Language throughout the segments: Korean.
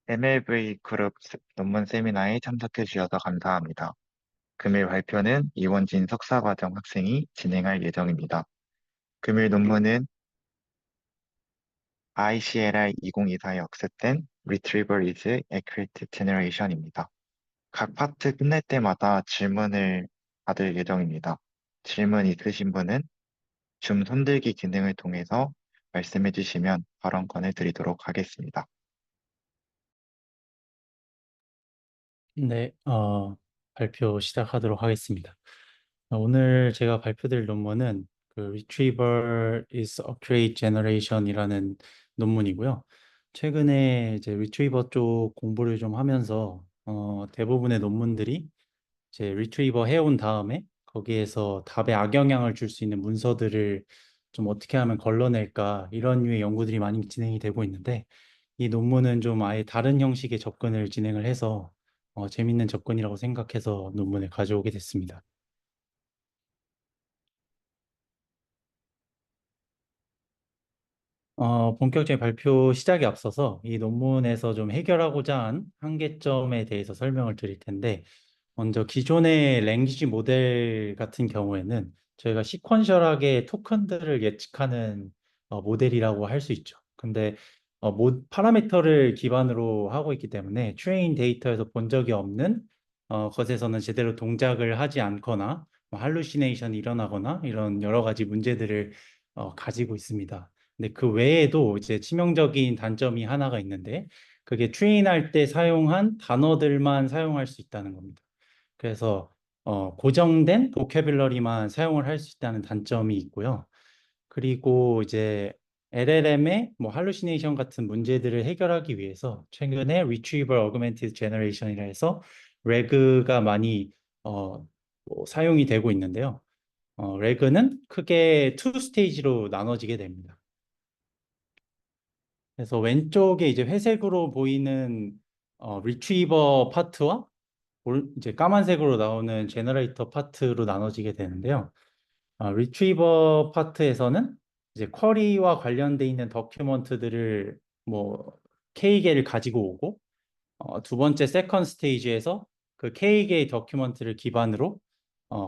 MLV 그룹 논문 세미나에 참석해 주셔서 감사합니다. 금일 발표는 이원진 석사과정 학생이 진행할 예정입니다. 금일 논문은 ICLI 2024에 억셉된 Retrieval is Accurate Generation입니다. 각 파트 끝낼 때마다 질문을 받을 예정입니다. 질문 있으신 분은 줌 손들기 기능을 통해서 말씀해 주시면 발언권을 드리도록 하겠습니다. 네, 발표 시작하도록 하겠습니다. 오늘 제가 발표드릴 논문은 그 Retrieval is Accurate Generation이라는 논문이고요. 최근에 이제 Retriever 쪽 공부를 좀 하면서 대부분의 논문들이 이제 Retriever 해온 다음에 거기에서 답에 악영향을 줄 수 있는 문서들을 좀 어떻게 하면 걸러낼까 이런 류의 연구들이 많이 진행이 되고 있는데 이 논문은 좀 아예 다른 형식의 접근을 진행을 해서 재밌는 접근이라고 생각해서 논문을 가져오게 됐습니다. 본격적인 발표 시작에 앞서서 이 논문에서 좀 해결하고자 한 한계점에 대해서 설명을 드릴 텐데, 먼저 기존의 랭귀지 모델 같은 경우에는 저희가 시퀀셜하게 토큰들을 예측하는 모델이라고 할 수 있죠. 근데 파라미터를 기반으로 하고 있기 때문에 트레인 데이터에서 본 적이 없는 것에서는 제대로 동작을 하지 않거나 할루시네이션이 일어나거나 이런 여러 가지 문제들을 가지고 있습니다. 근데 그 외에도 이제 치명적인 단점이 하나가 있는데 그게 트레인할 때 사용한 단어들만 사용할 수 있다는 겁니다. 그래서 고정된 보캐뷸러리만 사용을 할 수 있다는 단점이 있고요. 그리고 이제 LLM의 뭐 할루시네이션 같은 문제들을 해결하기 위해서 최근에 Retrieval Augmented Generation이라 해서 RAG가 많이 사용이 되고 있는데요. RAG는 크게 투 스테이지로 나눠지게 됩니다. 그래서 왼쪽에 이제 회색으로 보이는 리트리버 파트와 이제 까만색으로 나오는 제너레이터 파트로 나눠지게 되는데요. 리트리버 파트에서는 이제 쿼리와 관련돼 있는 더큐먼트들을 뭐 K개를 가지고 오고 두 번째 세컨 스테이지에서 그 K개의 더큐먼트를 기반으로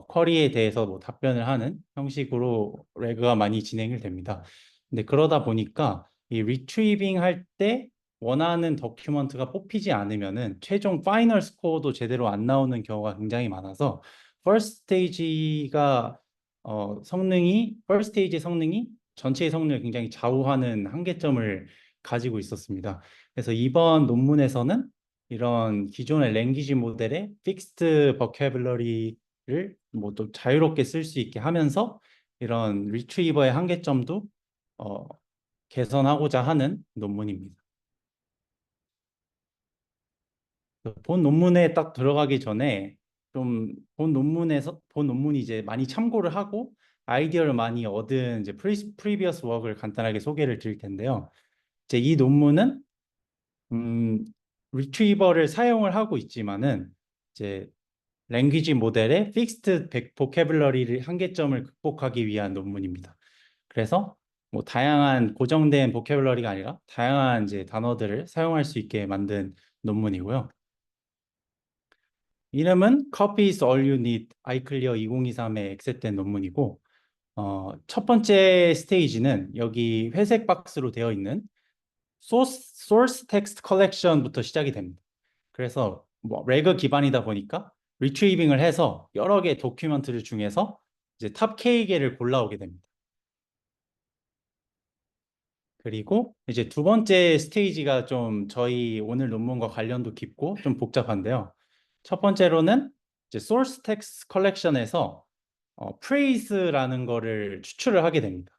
쿼리에 대해서 뭐 답변을 하는 형식으로 레그가 많이 진행이 됩니다. 근데 그러다 보니까 이 리트리빙 할 때 원하는 더큐먼트가 뽑히지 않으면은 최종 파이널 스코어도 제대로 안 나오는 경우가 굉장히 많아서 퍼스트 스테이지가 퍼스트 스테이지 성능이 전체의 성능을 굉장히 좌우하는 한계점을 가지고 있었습니다. 그래서 이번 논문에서는 이런 기존의 랭귀지 모델의 픽스드 버캐블러리를 뭐 또 자유롭게 쓸 수 있게 하면서 이런 리트리버의 한계점도 어, 개선하고자 하는 논문입니다. 본 논문에 딱 들어가기 전에 좀 본 논문이 이제 많이 참고를 하고 아이디어를 많이 얻은 이제 프리비어스 워크를 간단하게 소개를 드릴 텐데요. 이제 이 논문은 리트리버를 사용을 하고 있지만은 이제 랭귀지 모델의 픽스드 보캐블러리를 한계점을 극복하기 위한 논문입니다. 그래서 뭐 다양한 고정된 보캐블러리가 아니라 다양한 이제 단어들을 사용할 수 있게 만든 논문이고요. 이름은 Copy is all you need iClear 2023에 액세스된 논문이고 첫 번째 스테이지는 여기 회색 박스로 되어 있는 source text collection부터 시작이 됩니다. 그래서 뭐 레그 기반이다 보니까 리트리빙을 해서 여러 개 도큐먼트를 중에서 이제 탑 K개를 골라오게 됩니다. 그리고 이제 두 번째 스테이지가 좀 저희 오늘 논문과 관련도 깊고 좀 복잡한데요. 첫 번째로는 이제 source text collection에서 praise라는 거를 추출을 하게 됩니다.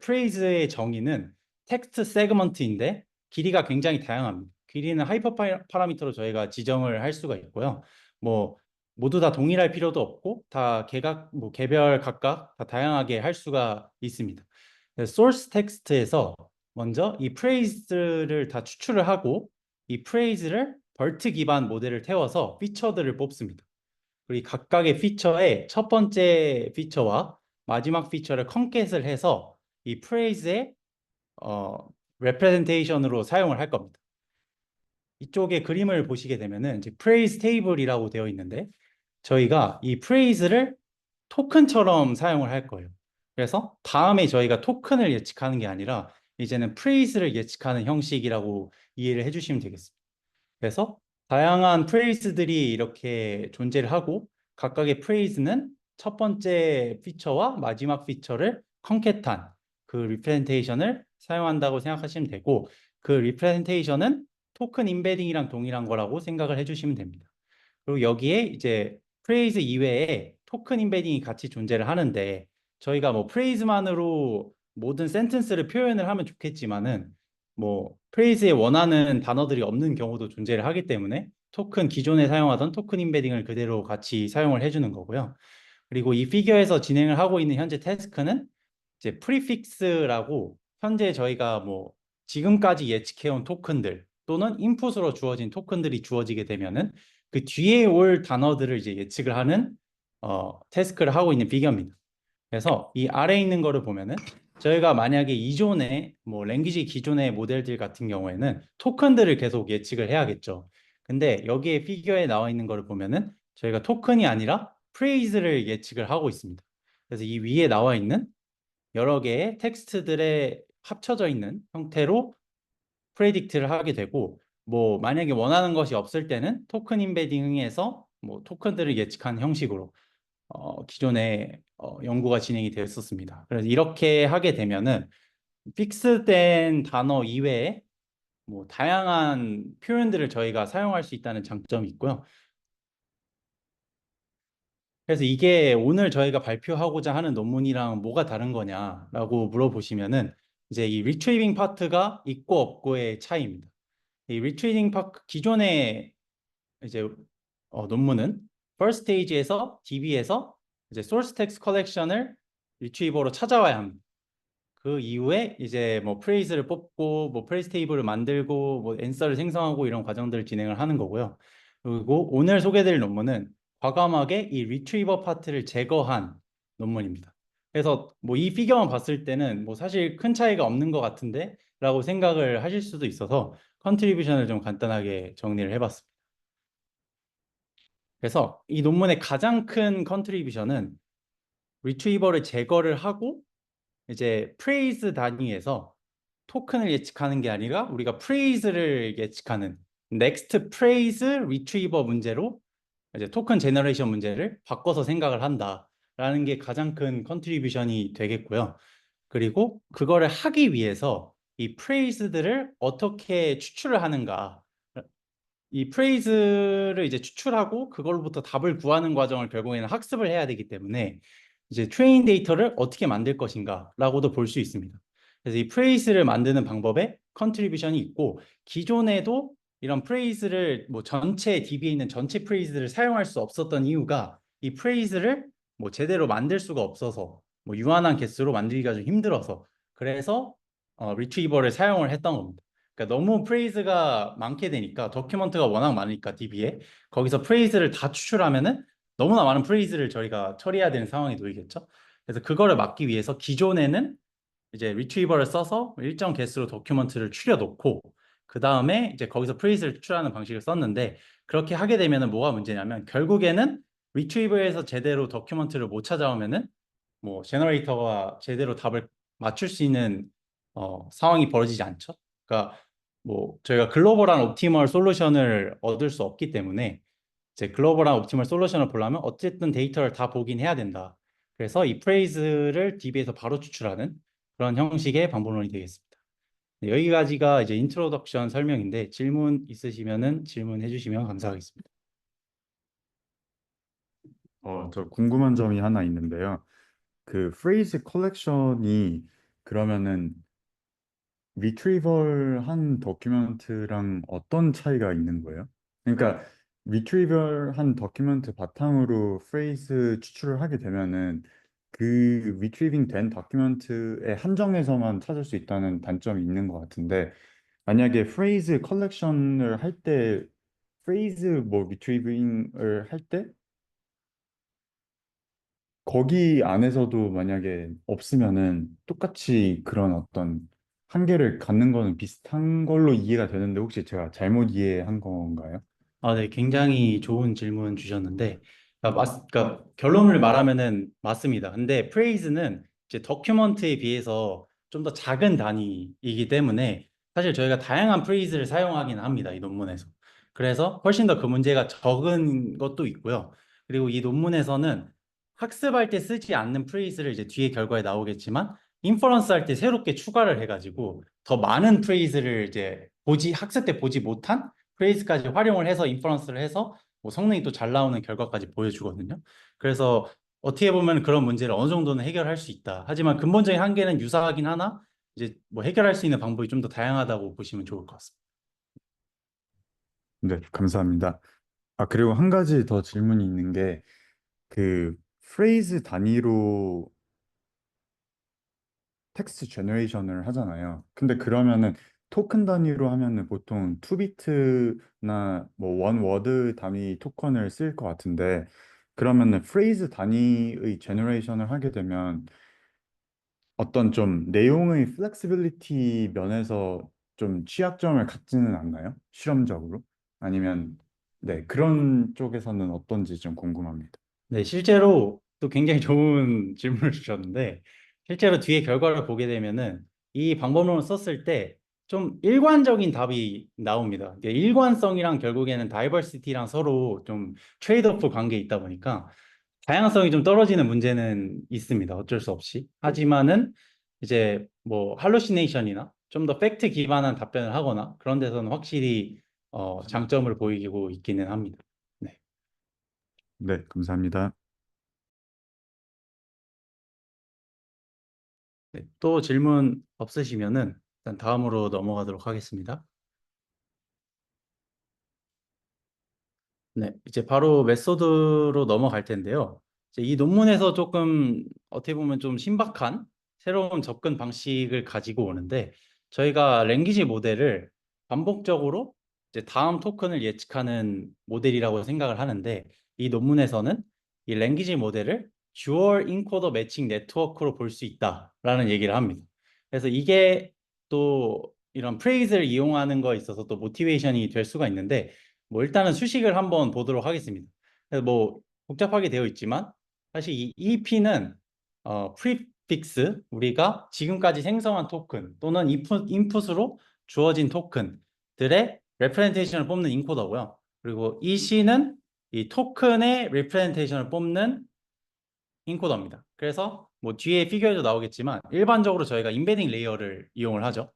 praise의 정의는 텍스트 세그먼트인데 길이가 굉장히 다양합니다. 길이는 하이퍼 파라미터로 저희가 지정을 할 수가 있고요. 뭐 모두 다 동일할 필요도 없고 다 개별 각각 다 다양하게 할 수가 있습니다. 소스 텍스트에서 먼저 이 프레이즈를 다 추출을 하고 이 프레이즈를 벌트 기반 모델을 태워서 피처들을 뽑습니다. 그리고 각각의 피처의 첫 번째 피처와 마지막 피처를 컨캣을 해서 이 프레이즈의 레프레젠테이션으로 사용을 할 겁니다. 이쪽에 그림을 보시게 되면은 이제 praise table이라고 되어 있는데 저희가 이 praise를 토큰처럼 사용을 할 거예요. 그래서 다음에 저희가 토큰을 예측하는 게 아니라 이제는 praise를 예측하는 형식이라고 이해를 해주시면 되겠습니다. 그래서 다양한 프레이즈들이 이렇게 존재를 하고 각각의 프레이즈는 첫 번째 피처와 마지막 피처를 컨캣한 그 리프레젠테이션을 사용한다고 생각하시면 되고 그 리프레젠테이션은 토큰 임베딩이랑 동일한 거라고 생각을 해주시면 됩니다. 그리고 여기에 이제 프레이즈 이외에 토큰 임베딩이 같이 존재를 하는데 저희가 뭐 프레이즈만으로 모든 센텐스를 표현을 하면 좋겠지만은 뭐 프레이즈에 원하는 단어들이 없는 경우도 존재를 하기 때문에 토큰 기존에 사용하던 토큰 임베딩을 그대로 같이 사용을 해주는 거고요. 그리고 이 피규어에서 진행을 하고 있는 현재 태스크는 이제 프리픽스라고 현재 저희가 뭐 지금까지 예측해온 토큰들 또는 인풋으로 주어진 토큰들이 주어지게 되면은 그 뒤에 올 단어들을 이제 예측을 하는 태스크를 하고 있는 피규어입니다. 그래서 이 아래에 있는 거를 보면은 저희가 만약에 이존의 뭐 랭귀지 기존의 모델들 같은 경우에는 토큰들을 계속 예측을 해야겠죠. 근데 여기에 피규어에 나와 있는 거를 보면은 저희가 토큰이 아니라 프레이즈를 예측을 하고 있습니다. 그래서 이 위에 나와 있는 여러 개의 텍스트들의 합쳐져 있는 형태로 프레딕트를 하게 되고 뭐 만약에 원하는 것이 없을 때는 토큰 임베딩에서 뭐 토큰들을 예측하는 형식으로 기존에 연구가 진행이 되었었습니다. 그래서 이렇게 하게 되면은 픽스된 단어 이외에 뭐 다양한 표현들을 저희가 사용할 수 있다는 장점이 있고요. 그래서 이게 오늘 저희가 발표하고자 하는 논문이랑 뭐가 다른 거냐라고 물어보시면은 이제 이 리트리빙 파트가 있고 없고의 차이입니다. 이 리트리빙 파트 기존의 이제 논문은 first stage에서 DB에서 이제 source text collection을 리트리버로 찾아와야 합니다. 그 이후에 이제 뭐 프레이즈를 뽑고 뭐 프레이즈 테이블을 만들고 뭐 앤서를 생성하고 이런 과정들을 진행을 하는 거고요. 그리고 오늘 소개드릴 논문은 과감하게 이 리트리버 파트를 제거한 논문입니다. 그래서 뭐 이 피겨만 봤을 때는 뭐 사실 큰 차이가 없는 것 같은데 라고 생각을 하실 수도 있어서 컨트리뷰션을 좀 간단하게 정리를 해봤습니다. 그래서 이 논문의 가장 큰 컨트리뷰션은 리트리버를 제거를 하고 이제 프레이즈 단위에서 토큰을 예측하는 게 아니라 우리가 프레이즈를 예측하는 넥스트 프레이즈 리트리버 문제로 이제 토큰 제너레이션 문제를 바꿔서 생각을 한다라는 게 가장 큰 컨트리뷰션이 되겠고요. 그리고 그거를 하기 위해서 이 프레이즈들을 어떻게 추출을 하는가 이 프레이즈를 이제 추출하고 그걸로부터 답을 구하는 과정을 결국에는 학습을 해야 되기 때문에 이제 트레인 데이터를 어떻게 만들 것인가라고도 볼 수 있습니다. 그래서 이 프레이즈를 만드는 방법에 컨트리뷰션이 있고 기존에도 이런 프레이즈를 뭐 전체 DB에 있는 전체 프레이즈를 사용할 수 없었던 이유가 이 프레이즈를 뭐 제대로 만들 수가 없어서 뭐 유한한 개수로 만들기가 좀 힘들어서 그래서 리트리버를 사용을 했던 겁니다. 그러니까 너무 프레이즈가 많게 되니까 더큐먼트가 워낙 많으니까 DB에 거기서 프레이즈를 다 추출하면은 너무나 많은 프레이즈를 저희가 처리해야 되는 상황이 놓이겠죠. 그래서 그거를 막기 위해서 기존에는 이제 리트리버를 써서 일정 개수로 더큐먼트를 추려 놓고 그 다음에 이제 거기서 프레이즈를 추출하는 방식을 썼는데 그렇게 하게 되면은 뭐가 문제냐면 결국에는 리트리버에서 제대로 더큐먼트를 못 찾아오면은 뭐 제너레이터가 제대로 답을 맞출 수 있는 상황이 벌어지지 않죠. 그러니까 뭐 저희가 글로벌한 옵티멀 솔루션을 얻을 수 없기 때문에 이제 글로벌한 옵티멀 솔루션을 보려면 어쨌든 데이터를 다 보긴 해야 된다. 그래서 이 프레이즈를 DB에서 바로 추출하는 그런 형식의 방법론이 되겠습니다. 네, 여기까지가 이제 인트로덕션 설명인데 질문 있으시면은 질문해 주시면 감사하겠습니다. 저 궁금한 점이 하나 있는데요. 그 프레이즈 컬렉션이 그러면은 리트리벌 한 더큐멘트랑 어떤 차이가 있는 거예요? 그러니까 리트리벌 한 더큐멘트 바탕으로 프레이즈 추출을 하게 되면은 그 리트리빙 된 더큐멘트의 한정에서만 찾을 수 있다는 단점이 있는 것 같은데 만약에 프레이즈 컬렉션을 할 때 프레이즈 뭐 리트리빙을 할 때 거기 안에서도 만약에 없으면은 똑같이 그런 어떤 한계를 갖는 거는 비슷한 걸로 이해가 되는데 혹시 제가 잘못 이해한 건가요? 네, 굉장히 좋은 질문 주셨는데, 그러니까 결론을 말하면은 맞습니다. 근데 프레이즈는 이제 더큐먼트에 비해서 좀 더 작은 단위이기 때문에 사실 저희가 다양한 프레이즈를 사용하긴 합니다. 이 논문에서. 그래서 훨씬 더 그 문제가 적은 것도 있고요. 그리고 이 논문에서는 학습할 때 쓰지 않는 프레이즈를 이제 뒤에 결과에 나오겠지만 인퍼런스 할 때 새롭게 추가를 해가지고 더 많은 프레이즈를 이제 학습 때 보지 못한 프레이즈까지 활용을 해서 인퍼런스를 해서 뭐 성능이 또 잘 나오는 결과까지 보여주거든요. 그래서 어떻게 보면 그런 문제를 어느 정도는 해결할 수 있다. 하지만 근본적인 한계는 유사하긴 하나 이제 뭐 해결할 수 있는 방법이 좀 더 다양하다고 보시면 좋을 것 같습니다. 네, 감사합니다. 아, 그리고 한 가지 더 질문이 있는 게 그 프레이즈 단위로 텍스트 제너레이션을 하잖아요. 근데 그러면은 토큰 단위로 하면은 보통 2비트나 뭐 원 워드 단위 토큰을 쓸 것 같은데 그러면은 프레이즈 단위의 제너레이션을 하게 되면 어떤 좀 내용의 플렉시빌리티 면에서 좀 취약점을 갖지는 않나요? 실험적으로? 아니면 네, 그런 쪽에서는 어떤지 좀 궁금합니다. 네, 실제로 또 굉장히 좋은 질문을 주셨는데, 실제로 뒤에 결과를 보게 되면은 이 방법론을 썼을 때 좀 일관적인 답이 나옵니다. 이게 일관성이랑 결국에는 다이버시티랑 서로 좀 트레이드오프 관계에 있다 보니까 다양성이 좀 떨어지는 문제는 있습니다. 어쩔 수 없이. 하지만은 이제 뭐 할루시네이션이나 좀 더 팩트 기반한 답변을 하거나 그런 데서는 확실히 장점을 보이고 있기는 합니다. 네. 네, 감사합니다. 네, 또 질문 없으시면은 일단 다음으로 넘어가도록 하겠습니다. 네, 이제 바로 메소드로 넘어갈 텐데요. 이제 이 논문에서 조금 어떻게 보면 좀 신박한 새로운 접근 방식을 가지고 오는데 저희가 랭귀지 모델을 반복적으로 이제 다음 토큰을 예측하는 모델이라고 생각을 하는데 이 논문에서는 이 랭귀지 모델을 듀얼 인코더 매칭 네트워크로 볼 수 있다라는 얘기를 합니다. 그래서 이게 또 이런 프레이즈를 이용하는 거에 있어서 또 모티베이션이 될 수가 있는데 뭐 일단은 수식을 한번 보도록 하겠습니다. 그래서 뭐 복잡하게 되어 있지만 사실 이 EP는 프리픽스 우리가 지금까지 생성한 토큰 또는 인풋으로 주어진 토큰들의 레프레젠테이션을 뽑는 인코더고요. 그리고 EC는 이 토큰의 레프레젠테이션을 뽑는 인코더입니다. 그래서 뭐 뒤에 피규어에도 나오겠지만 일반적으로 저희가 임베딩 레이어를 이용을 하죠.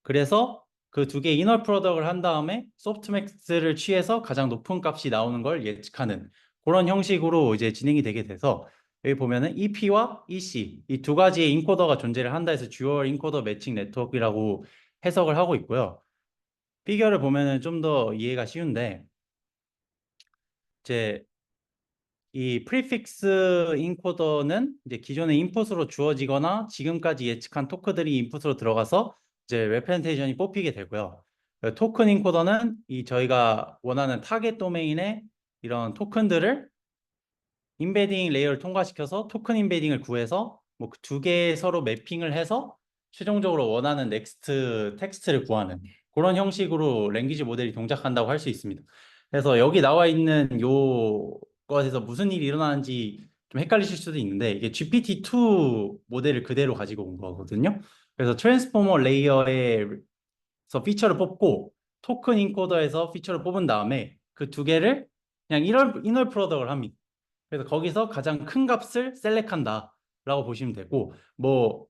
그래서 그 두 개의 이너 프로덕을 한 다음에 소프트맥스를 취해서 가장 높은 값이 나오는 걸 예측하는 그런 형식으로 이제 진행이 되게 돼서 여기 보면은 EP와 EC 이 두 가지의 인코더가 존재를 한다 해서 듀얼 인코더 매칭 네트워크라고 해석을 하고 있고요. 피규어를 보면은 좀 더 이해가 쉬운데 이제 이 프리픽스 인코더는 이제 기존의 인풋으로 주어지거나 지금까지 예측한 토크들이 인풋으로 들어가서 이제 레프레젠테이션이 뽑히게 되고요. 토큰 인코더는 이 저희가 원하는 타겟 도메인의 이런 토큰들을 임베딩 레이어를 통과시켜서 토큰 임베딩을 구해서 뭐 그 두 개 서로 매핑을 해서 최종적으로 원하는 넥스트 텍스트를 구하는 그런 형식으로 랭귀지 모델이 동작한다고 할 수 있습니다. 그래서 여기 나와 있는 요 것에서 무슨 일이 일어나는지 좀 헷갈리실 수도 있는데 이게 GPT-2 모델을 그대로 가지고 온 거거든요. 그래서 트랜스포머 레이어에서 피처를 뽑고 토큰 인코더에서 피처를 뽑은 다음에 그 두 개를 그냥 이널 프로덕을 합니다. 그래서 거기서 가장 큰 값을 셀렉한다라고 보시면 되고 뭐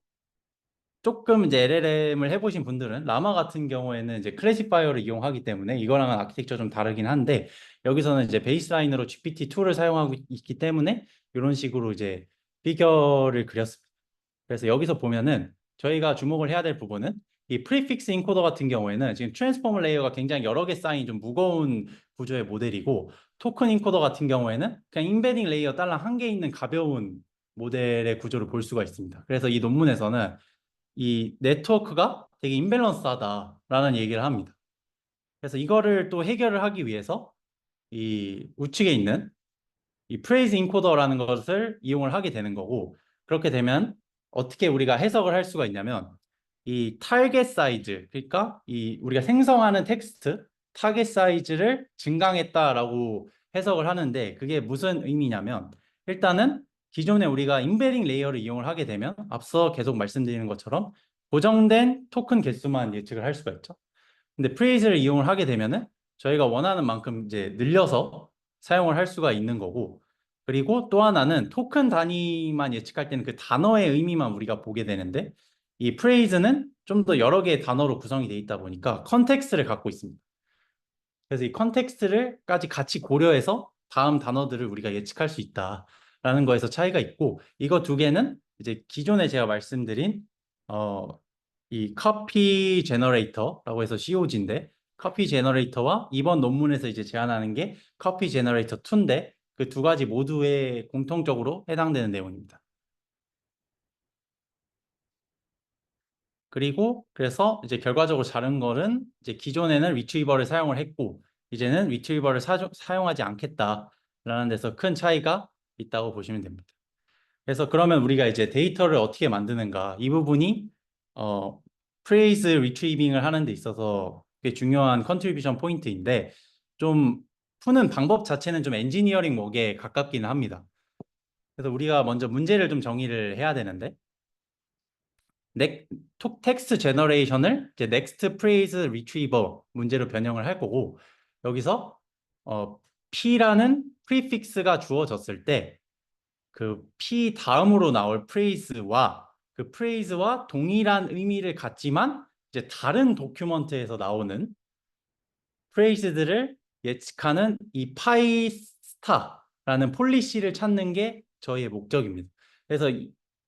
조금 이제 LLM을 해보신 분들은 라마 같은 경우에는 이제 클래시파이어를 이용하기 때문에 이거랑은 아키텍처 좀 다르긴 한데 여기서는 이제 베이스라인으로 GPT-2를 사용하고 있기 때문에 이런 식으로 이제 피겨를 그렸습니다. 그래서 여기서 보면은 저희가 주목을 해야 될 부분은 이 프리픽스 인코더 같은 경우에는 지금 트랜스포머 레이어가 굉장히 여러 개 쌓인 좀 무거운 구조의 모델이고 토큰 인코더 같은 경우에는 그냥 임베딩 레이어 딸랑 한 개 있는 가벼운 모델의 구조를 볼 수가 있습니다. 그래서 이 논문에서는 이 네트워크가 되게 임밸런스하다라는 얘기를 합니다. 그래서 이거를 또 해결을 하기 위해서 이 우측에 있는 이 프레이즈 인코더라는 것을 이용을 하게 되는 거고 그렇게 되면 어떻게 우리가 해석을 할 수가 있냐면 이 타겟 사이즈, 그러니까 이 우리가 생성하는 텍스트 타겟 사이즈를 증강했다라고 해석을 하는데 그게 무슨 의미냐면 일단은 기존에 우리가 임베딩 레이어를 이용을 하게 되면 앞서 계속 말씀드리는 것처럼 고정된 토큰 개수만 예측을 할 수가 있죠. 근데 프레이즈를 이용을 하게 되면은 저희가 원하는 만큼 이제 늘려서 사용을 할 수가 있는 거고 그리고 또 하나는 토큰 단위만 예측할 때는 그 단어의 의미만 우리가 보게 되는데 이 프레이즈는 좀 더 여러 개의 단어로 구성이 되어 있다 보니까 컨텍스트를 갖고 있습니다. 그래서 이 컨텍스트를까지 같이 고려해서 다음 단어들을 우리가 예측할 수 있다라는 거에서 차이가 있고 이거 두 개는 이제 기존에 제가 말씀드린 이 커피 제너레이터라고 해서 COG인데 커피 제너레이터와 이번 논문에서 이제 제안하는 게 커피 제너레이터 2인데 그 두 가지 모두에 공통적으로 해당되는 내용입니다. 그리고 그래서 이제 결과적으로 다른 거는 이제 기존에는 리트리버를 사용을 했고 이제는 리트리버를 사용하지 않겠다라는 데서 큰 차이가 있다고 보시면 됩니다. 그래서 그러면 우리가 이제 데이터를 어떻게 만드는가 이 부분이 프레이즈 리트리빙을 하는 데 있어서 꽤 중요한 컨트리뷰션 포인트인데 좀 푸는 방법 자체는 좀 엔지니어링 웍에 가깝기는 합니다. 그래서 우리가 먼저 문제를 좀 정의를 해야 되는데 텍스트 제너레이션을 이제 넥스트 프레이즈 리트리버 문제로 변형을 할 거고 여기서 P라는 프리픽스가 주어졌을 때 그 P 다음으로 나올 프레이즈와 그 프레이즈와 동일한 의미를 갖지만 이제 다른 도큐먼트에서 나오는 프레이즈들을 예측하는 이 파이스타라는 폴리시를 찾는 게 저희의 목적입니다. 그래서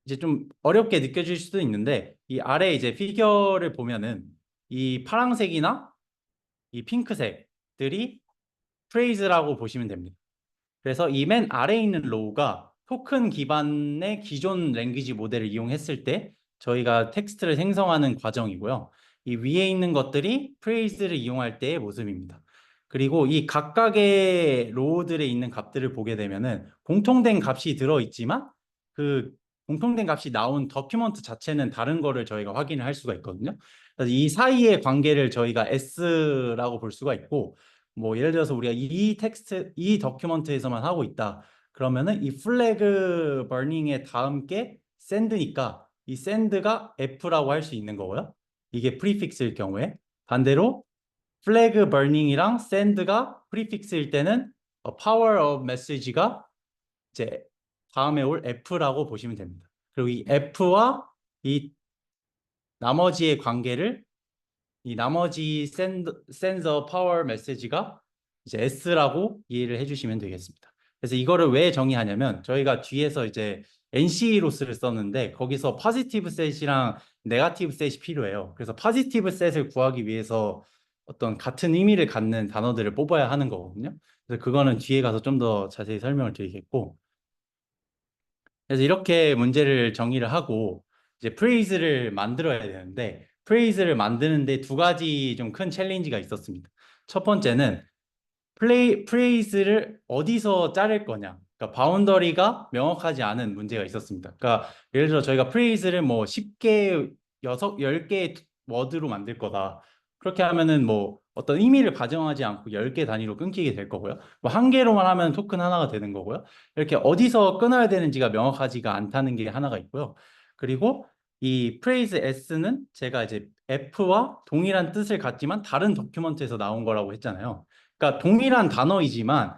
이제 좀 어렵게 느껴질 수도 있는데 이 아래 이제 피겨를 보면은 이 파란색이나 이 핑크색들이 프레이즈라고 보시면 됩니다. 그래서 이 맨 아래에 있는 로우가 토큰 기반의 기존 랭귀지 모델을 이용했을 때 저희가 텍스트를 생성하는 과정이고요. 이 위에 있는 것들이 프레이즈를 이용할 때의 모습입니다. 그리고 이 각각의 로우들에 있는 값들을 보게 되면은 공통된 값이 들어있지만 그 공통된 값이 나온 더큐먼트 자체는 다른 거를 저희가 확인을 할 수가 있거든요. 그래서 이 사이의 관계를 저희가 S라고 볼 수가 있고 뭐 예를 들어서 우리가 이 텍스트, 이 더큐먼트에서만 하고 있다. 그러면은 이 플래그 버닝의 다음 게 send니까 이 send가 F라고 할 수 있는 거고요. 이게 프리픽스일 경우에 반대로 플래그 버닝이랑 send가 프리픽스일 때는 power of message가 이제 다음에 올 F라고 보시면 됩니다. 그리고 이 F와 이 나머지의 관계를 이 나머지 센서 파워 메시지가 이제 S라고 이해를 해주시면 되겠습니다. 그래서 이거를 왜 정의하냐면 저희가 뒤에서 이제 NC 로스를 썼는데 거기서 포지티브 셋이랑 네거티브 셋이 필요해요. 그래서 포지티브 셋을 구하기 위해서 어떤 같은 의미를 갖는 단어들을 뽑아야 하는 거거든요. 그래서 그거는 뒤에 가서 좀 더 자세히 설명을 드리겠고 그래서 이렇게 문제를 정의를 하고 이제 프레이즈를 만들어야 되는데 프레이즈를 만드는데 두 가지 좀 큰 챌린지가 있었습니다. 첫 번째는 프레이즈를 어디서 자를 거냐. 그러니까 바운더리가 명확하지 않은 문제가 있었습니다. 그러니까 예를 들어 저희가 프레이즈를 뭐 10개, 10개의 워드로 만들 거다. 그렇게 하면은 뭐 어떤 의미를 가정하지 않고 10개 단위로 끊기게 될 거고요. 뭐 한 개로만 하면 토큰 하나가 되는 거고요. 이렇게 어디서 끊어야 되는지가 명확하지가 않다는 게 하나가 있고요. 그리고 이 프레이즈 S는 제가 이제 F와 동일한 뜻을 갖지만 다른 도큐먼트에서 나온 거라고 했잖아요. 그러니까 동일한 단어이지만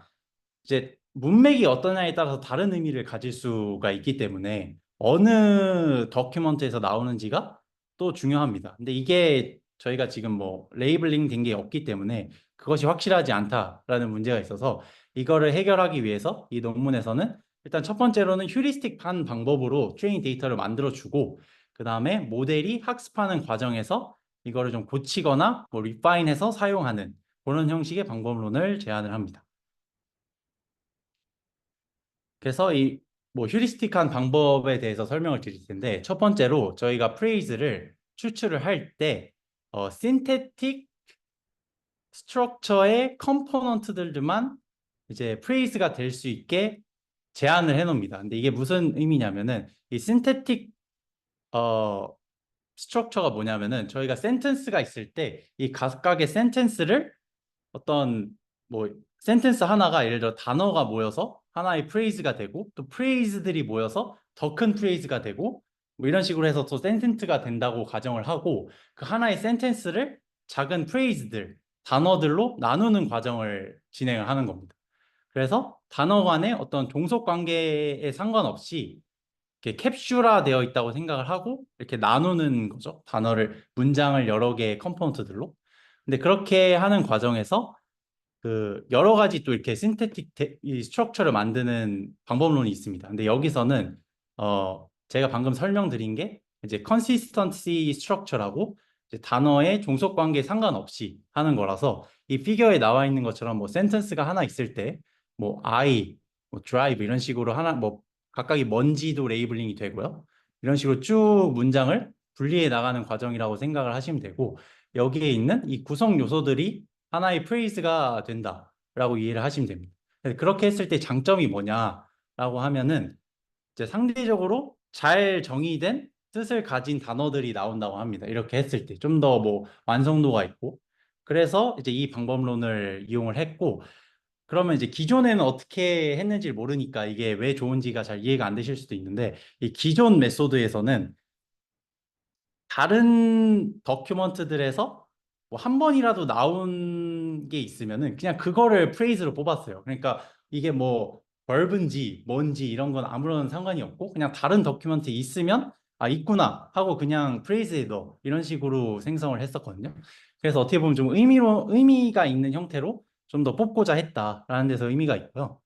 이제 문맥이 어떠냐에 따라서 다른 의미를 가질 수가 있기 때문에 어느 더큐먼트에서 나오는지가 또 중요합니다. 근데 이게 저희가 지금 뭐 레이블링 된 게 없기 때문에 그것이 확실하지 않다라는 문제가 있어서 이거를 해결하기 위해서 이 논문에서는 일단 첫 번째로는 휴리스틱한 방법으로 트레이닝 데이터를 만들어 주고 그 다음에 모델이 학습하는 과정에서 이거를 좀 고치거나 뭐 리파인해서 사용하는 그런 형식의 방법론을 제안을 합니다. 그래서 이 뭐 휴리스틱한 방법에 대해서 설명을 드릴 텐데 첫 번째로 저희가 프레이즈를 추출을 할 때 신테틱 스트럭처의 컴포넌트들만 이제 프레이즈가 될 수 있게 제안을 해 놓습니다. 근데 이게 무슨 의미냐면은 이 신테틱 스트럭처가 뭐냐면은 저희가 센텐스가 있을 때 이 각각의 센텐스를 어떤 뭐 센텐스 하나가 예를 들어 단어가 모여서 하나의 프레이즈가 되고 또 프레이즈들이 모여서 더 큰 프레이즈가 되고 뭐 이런 식으로 해서 또 센텐스가 된다고 가정을 하고 그 하나의 센텐스를 작은 프레이즈들, 단어들로 나누는 과정을 진행을 하는 겁니다. 그래서 단어 간의 어떤 종속 관계에 상관없이 이렇게 캡슐화 되어 있다고 생각을 하고 이렇게 나누는 거죠. 단어를 문장을 여러 개의 컴포넌트들로. 근데 그렇게 하는 과정에서 그 여러 가지 또 이렇게 신테틱 이 스트럭처를 만드는 방법론이 있습니다. 근데 여기서는 제가 방금 설명드린 게 이제 consistency structure라고 이제 단어의 종속 관계에 상관없이 하는 거라서 이 피겨에 나와 있는 것처럼 뭐 센텐스가 하나 있을 때 뭐 I, 뭐 drive 이런 식으로 하나 뭐 각각이 뭔지도 레이블링이 되고요. 이런 식으로 쭉 문장을 분리해 나가는 과정이라고 생각을 하시면 되고 여기에 있는 이 구성 요소들이 하나의 프레이즈가 된다라고 이해를 하시면 됩니다. 그렇게 했을 때 장점이 뭐냐라고 하면은 이제 상대적으로 잘 정의된 뜻을 가진 단어들이 나온다고 합니다. 이렇게 했을 때 좀 더 뭐 완성도가 있고 그래서 이제 이 방법론을 이용을 했고 그러면 이제 기존에는 어떻게 했는지 모르니까 이게 왜 좋은지가 잘 이해가 안 되실 수도 있는데 이 기존 메소드에서는 다른 더큐먼트들에서 뭐 한 번이라도 나온 게 있으면은 그냥 그거를 프레이즈로 뽑았어요. 그러니까 이게 뭐 벌브인지 뭔지 이런 건 아무런 상관이 없고 그냥 다른 더큐먼트 있으면 아 있구나 하고 그냥 프레이즈에 넣어 이런 식으로 생성을 했었거든요. 그래서 어떻게 보면 좀 의미가 있는 형태로 좀 더 뽑고자 했다라는 데서 의미가 있고요.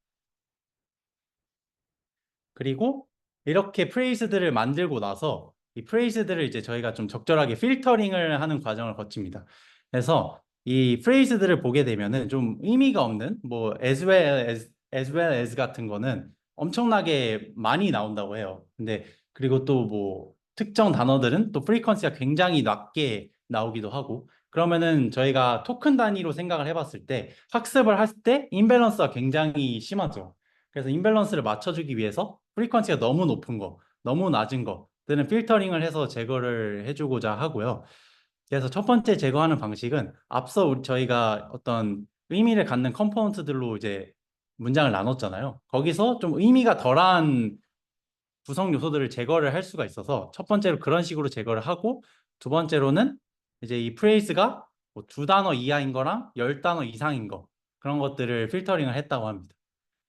그리고 이렇게 프레이즈들을 만들고 나서 이 프레이즈들을 이제 저희가 좀 적절하게 필터링을 하는 과정을 거칩니다. 그래서 이 프레이즈들을 보게 되면은 좀 의미가 없는 뭐 as well as 같은 거는 엄청나게 많이 나온다고 해요. 근데 그리고 또 뭐 특정 단어들은 또 프리퀀시가 굉장히 낮게 나오기도 하고 그러면은 저희가 토큰 단위로 생각을 해봤을 때 학습을 할 때 임밸런스가 굉장히 심하죠. 그래서 임밸런스를 맞춰주기 위해서 프리퀀시가 너무 높은 거, 너무 낮은 거들은 필터링을 해서 제거를 해주고자 하고요. 그래서 첫 번째 제거하는 방식은 앞서 저희가 어떤 의미를 갖는 컴포넌트들로 이제 문장을 나눴잖아요. 거기서 좀 의미가 덜한 구성 요소들을 제거를 할 수가 있어서 첫 번째로 그런 식으로 제거를 하고 두 번째로는 이제 이 프레이즈가 뭐두 단어 이하인 거랑 열 단어 이상인 거 그런 것들을 필터링을 했다고 합니다.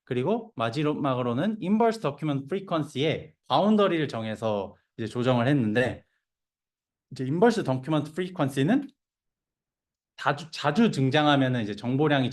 그리고 마지막으로는 inverse document frequency의 바운더리를 정해서 이제 조정을 했는데 이제 inverse document frequency는 자주 등장하면은 이제 정보량이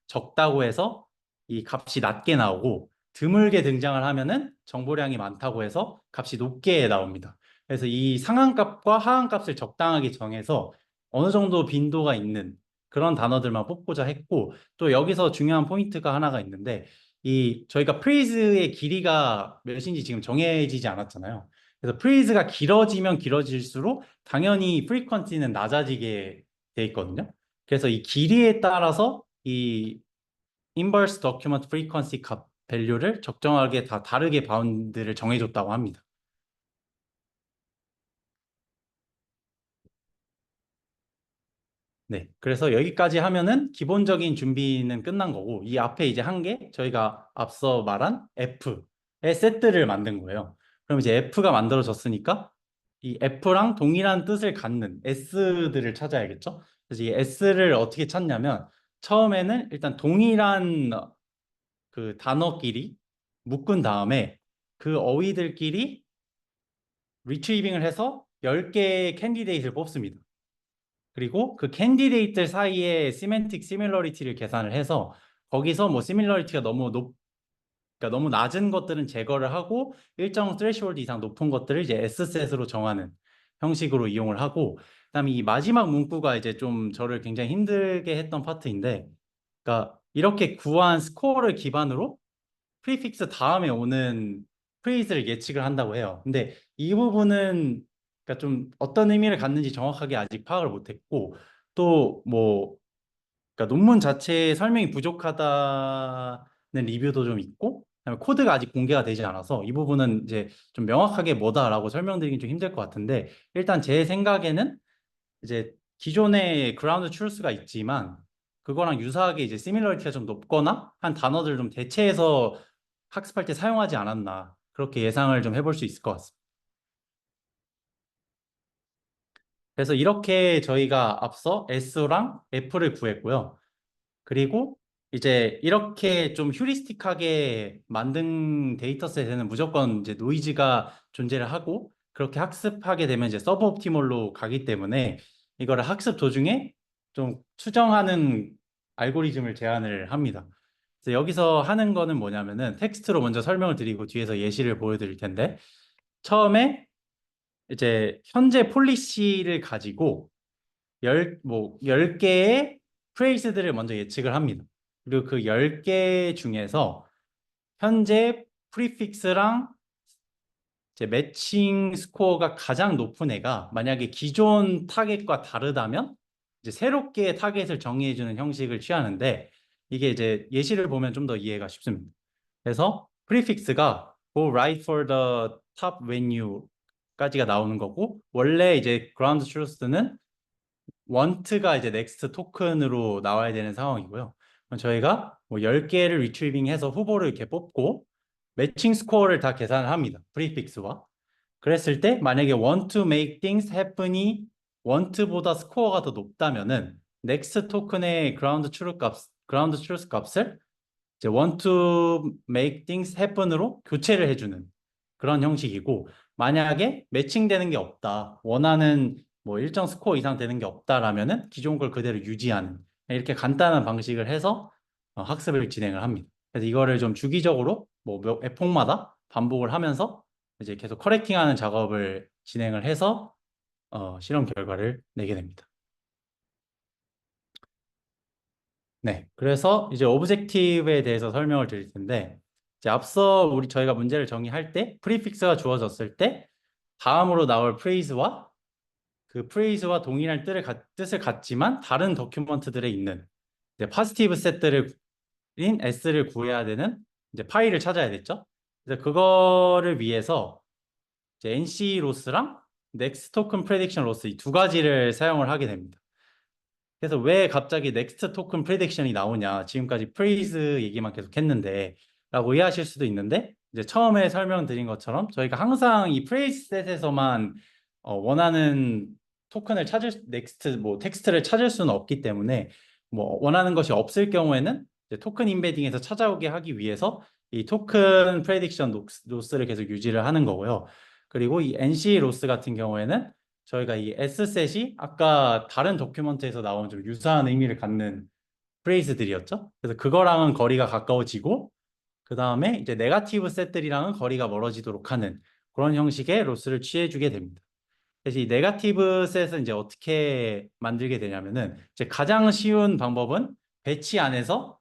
적다고 해서 이 값이 낮게 나오고 드물게 등장을 하면은 정보량이 많다고 해서 값이 높게 나옵니다. 그래서 이 상한값과 하한값을 적당하게 정해서 어느 정도 빈도가 있는 그런 단어들만 뽑고자 했고 또 여기서 중요한 포인트가 하나가 있는데 이 저희가 프레이즈의 길이가 몇인지 지금 정해지지 않았잖아요. 그래서 프레이즈가 길어지면 길어질수록 당연히 프리퀀시는 낮아지게 돼 있거든요. 그래서 이 길이에 따라서 이 inverse document frequency 값 밸류를 적정하게 다 다르게 바운드를 정해줬다고 합니다. 네, 그래서 여기까지 하면은 기본적인 준비는 끝난 거고 이 앞에 이제 한 게 저희가 앞서 말한 F의 세트를 만든 거예요. 그럼 이제 F가 만들어졌으니까 이 F랑 동일한 뜻을 갖는 S들을 찾아야겠죠. 그래서 이 S를 어떻게 찾냐면 처음에는 일단 동일한 그 단어끼리 묶은 다음에 그 어휘들끼리 리트리빙을 해서 10개의 캔디데이트를 뽑습니다. 그리고 그 캔디데이트 사이에 시멘틱 시밀러리티를 계산을 해서 거기서 뭐 시밀러리티가 그러니까 너무 낮은 것들은 제거를 하고 일정 스레시홀드 이상 높은 것들을 이제 S셋으로 정하는 형식으로 이용을 하고 그다음에 이 마지막 문구가 이제 좀 저를 굉장히 힘들게 했던 파트인데 그러니까 이렇게 구한 스코어를 기반으로 프리픽스 다음에 오는 프레이즈를 예측을 한다고 해요. 근데 이 부분은 그러니까 좀 어떤 의미를 갖는지 정확하게 아직 파악을 못했고 또 뭐 그러니까 논문 자체에 설명이 부족하다는 리뷰도 좀 있고 그다음에 코드가 아직 공개가 되지 않아서 이 부분은 이제 좀 명확하게 뭐다라고 설명드리긴 좀 힘들 것 같은데, 일단 제 생각에는 이제 기존의 그라운드 트루스가 있지만 그거랑 유사하게 이제 시밀러리티가 좀 높거나 한 단어들을 좀 대체해서 학습할 때 사용하지 않았나, 그렇게 예상을 좀 해볼 수 있을 것 같습니다. 그래서 이렇게 저희가 앞서 S랑 F를 구했고요. 그리고 이제 이렇게 좀 휴리스틱하게 만든 데이터셋에는 무조건 이제 노이즈가 존재를 하고, 그렇게 학습하게 되면 이제 서브 옵티멀로 가기 때문에 이거를 학습 도중에 좀 수정하는 알고리즘을 제안을 합니다. 그래서 여기서 하는 거는 뭐냐면은, 텍스트로 먼저 설명을 드리고 뒤에서 예시를 보여드릴 텐데, 처음에 이제 현재 폴리시를 가지고 10개의 프레이즈들을 먼저 예측을 합니다. 그리고 그 10개 중에서 현재 프리픽스랑 이제 매칭 스코어가 가장 높은 애가 만약에 기존 타겟과 다르다면 이제 새롭게 타겟을 정의해주는 형식을 취하는데, 이게 이제 예시를 보면 좀 더 이해가 쉽습니다. 그래서 프리픽스가 go right for the top when you까지가 나오는 거고, 원래 이제 ground truth는 want가 이제 넥스트 토큰으로 나와야 되는 상황이고요. 그럼 저희가 뭐 10개를 리트리빙해서 후보를 이렇게 뽑고 매칭 스코어를 다 계산을 합니다. 프리픽스와. 그랬을 때 만약에 want to make things happen이 want보다 스코어가 더 높다면은 next 토큰의 ground truth 값을 이제 want to make things happen으로 교체를 해주는 그런 형식이고, 만약에 매칭되는 게 없다, 원하는 뭐 일정 스코어 이상 되는 게 없다라면은 기존 걸 그대로 유지하는, 이렇게 간단한 방식을 해서 학습을 진행을 합니다. 그래서 이거를 좀 주기적으로 뭐 몇 에폭마다 반복을 하면서 이제 계속 커렉팅하는 작업을 진행을 해서 실험 결과를 내게 됩니다. 네, 그래서 이제 오브젝티브에 대해서 설명을 드릴 텐데, 이제 앞서 저희가 문제를 정의할 때 프리픽스가 주어졌을 때 다음으로 나올 프레이즈와 그 프레이즈와 동일한 뜻을 갖지만 다른 도큐먼트들에 있는 이제 파지티브 셋들인 S를 구해야 되는 이제 파일을 찾아야 됐죠. 그래서 그거를 위해서 이제 NC 로스랑 넥스트 토큰 프레딕션 로스 이 두 가지를 사용을 하게 됩니다. 그래서 왜 갑자기 넥스트 토큰 프레딕션이 나오냐, 지금까지 프레이즈 얘기만 계속 했는데 라고 이해하실 수도 있는데, 이제 처음에 설명드린 것처럼 저희가 항상 이 프레이즈 셋에서만 원하는 토큰을 넥스트 뭐 텍스트를 찾을 수는 없기 때문에, 뭐 원하는 것이 없을 경우에는 이제 토큰 인베딩에서 찾아오게 하기 위해서 이 토큰 프레딕션 로스를 계속 유지를 하는 거고요. 그리고 이 NC 로스 같은 경우에는 저희가 이 S셋이 아까 다른 도큐먼트에서 나온 좀 유사한 의미를 갖는 프레이즈들이었죠. 그래서 그거랑은 거리가 가까워지고, 그 다음에 이제 네거티브 셋들이랑은 거리가 멀어지도록 하는 그런 형식의 로스를 취해주게 됩니다. 그래서 이 네거티브 셋은 이제 어떻게 만들게 되냐면은, 이제 가장 쉬운 방법은 배치 안에서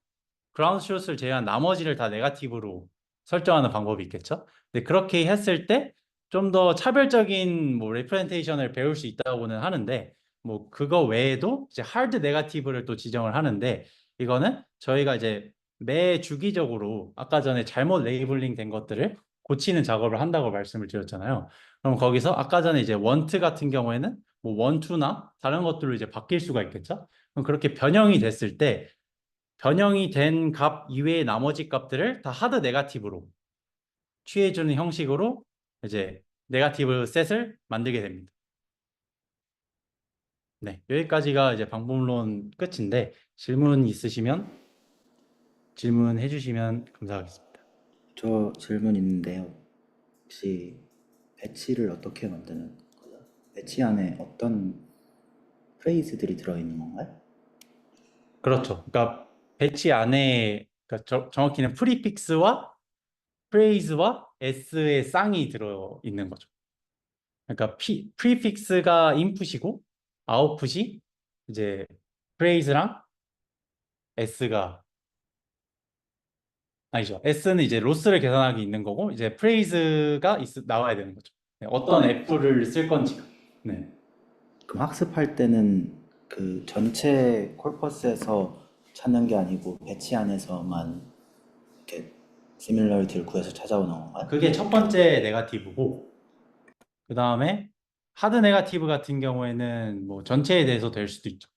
그라운드 트루스를 제외한 나머지를 다 네거티브로 설정하는 방법이 있겠죠. 근데 그렇게 했을 때 좀 더 차별적인 뭐 레프레젠테이션을 배울 수 있다고는 하는데, 뭐 그거 외에도 이제 하드 네거티브를 또 지정을 하는데, 이거는 저희가 이제 매 주기적으로 아까 전에 잘못 레이블링 된 것들을 고치는 작업을 한다고 말씀을 드렸잖아요. 그럼 거기서 아까 전에 이제 원트 같은 경우에는 뭐 원투나 다른 것들로 이제 바뀔 수가 있겠죠. 그럼 그렇게 변형이 됐을 때 변형이 된 값 이외의 나머지 값들을 다 하드 네거티브로 취해주는 형식으로 이제 네거티브 셋을 만들게 됩니다. 네, 여기까지가 이제 방법론 끝인데, 질문 있으시면 질문해 주시면 감사하겠습니다. 저 질문 있는데요. 혹시 배치를 어떻게 만드는 거죠? 배치 안에 어떤 프레이즈들이 들어있는 건가요? 그렇죠. 그러니까 배치 안에, 그러니까 정확히는 프리픽스와 프레이즈와 S의 쌍이 들어 있는 거죠. 그러니까 프리픽스가 인풋이고 아웃풋이 이제 프레이즈랑 S가 아니죠. S는 이제 로스를 계산하기 있는 거고, 이제 프레이즈가 나와야 되는 거죠. 네, 어떤 F를 쓸 건지가. 네. 그럼 학습할 때는 그 전체 콜퍼스에서 찾는 게 아니고 배치 안에서만 이렇게 시밀러리티를 구해서 찾아오는 건가요? 그게 첫 번째 네거티브고, 그 다음에 하드 네거티브 같은 경우에는 뭐 전체에 대해서 될 수도 있죠.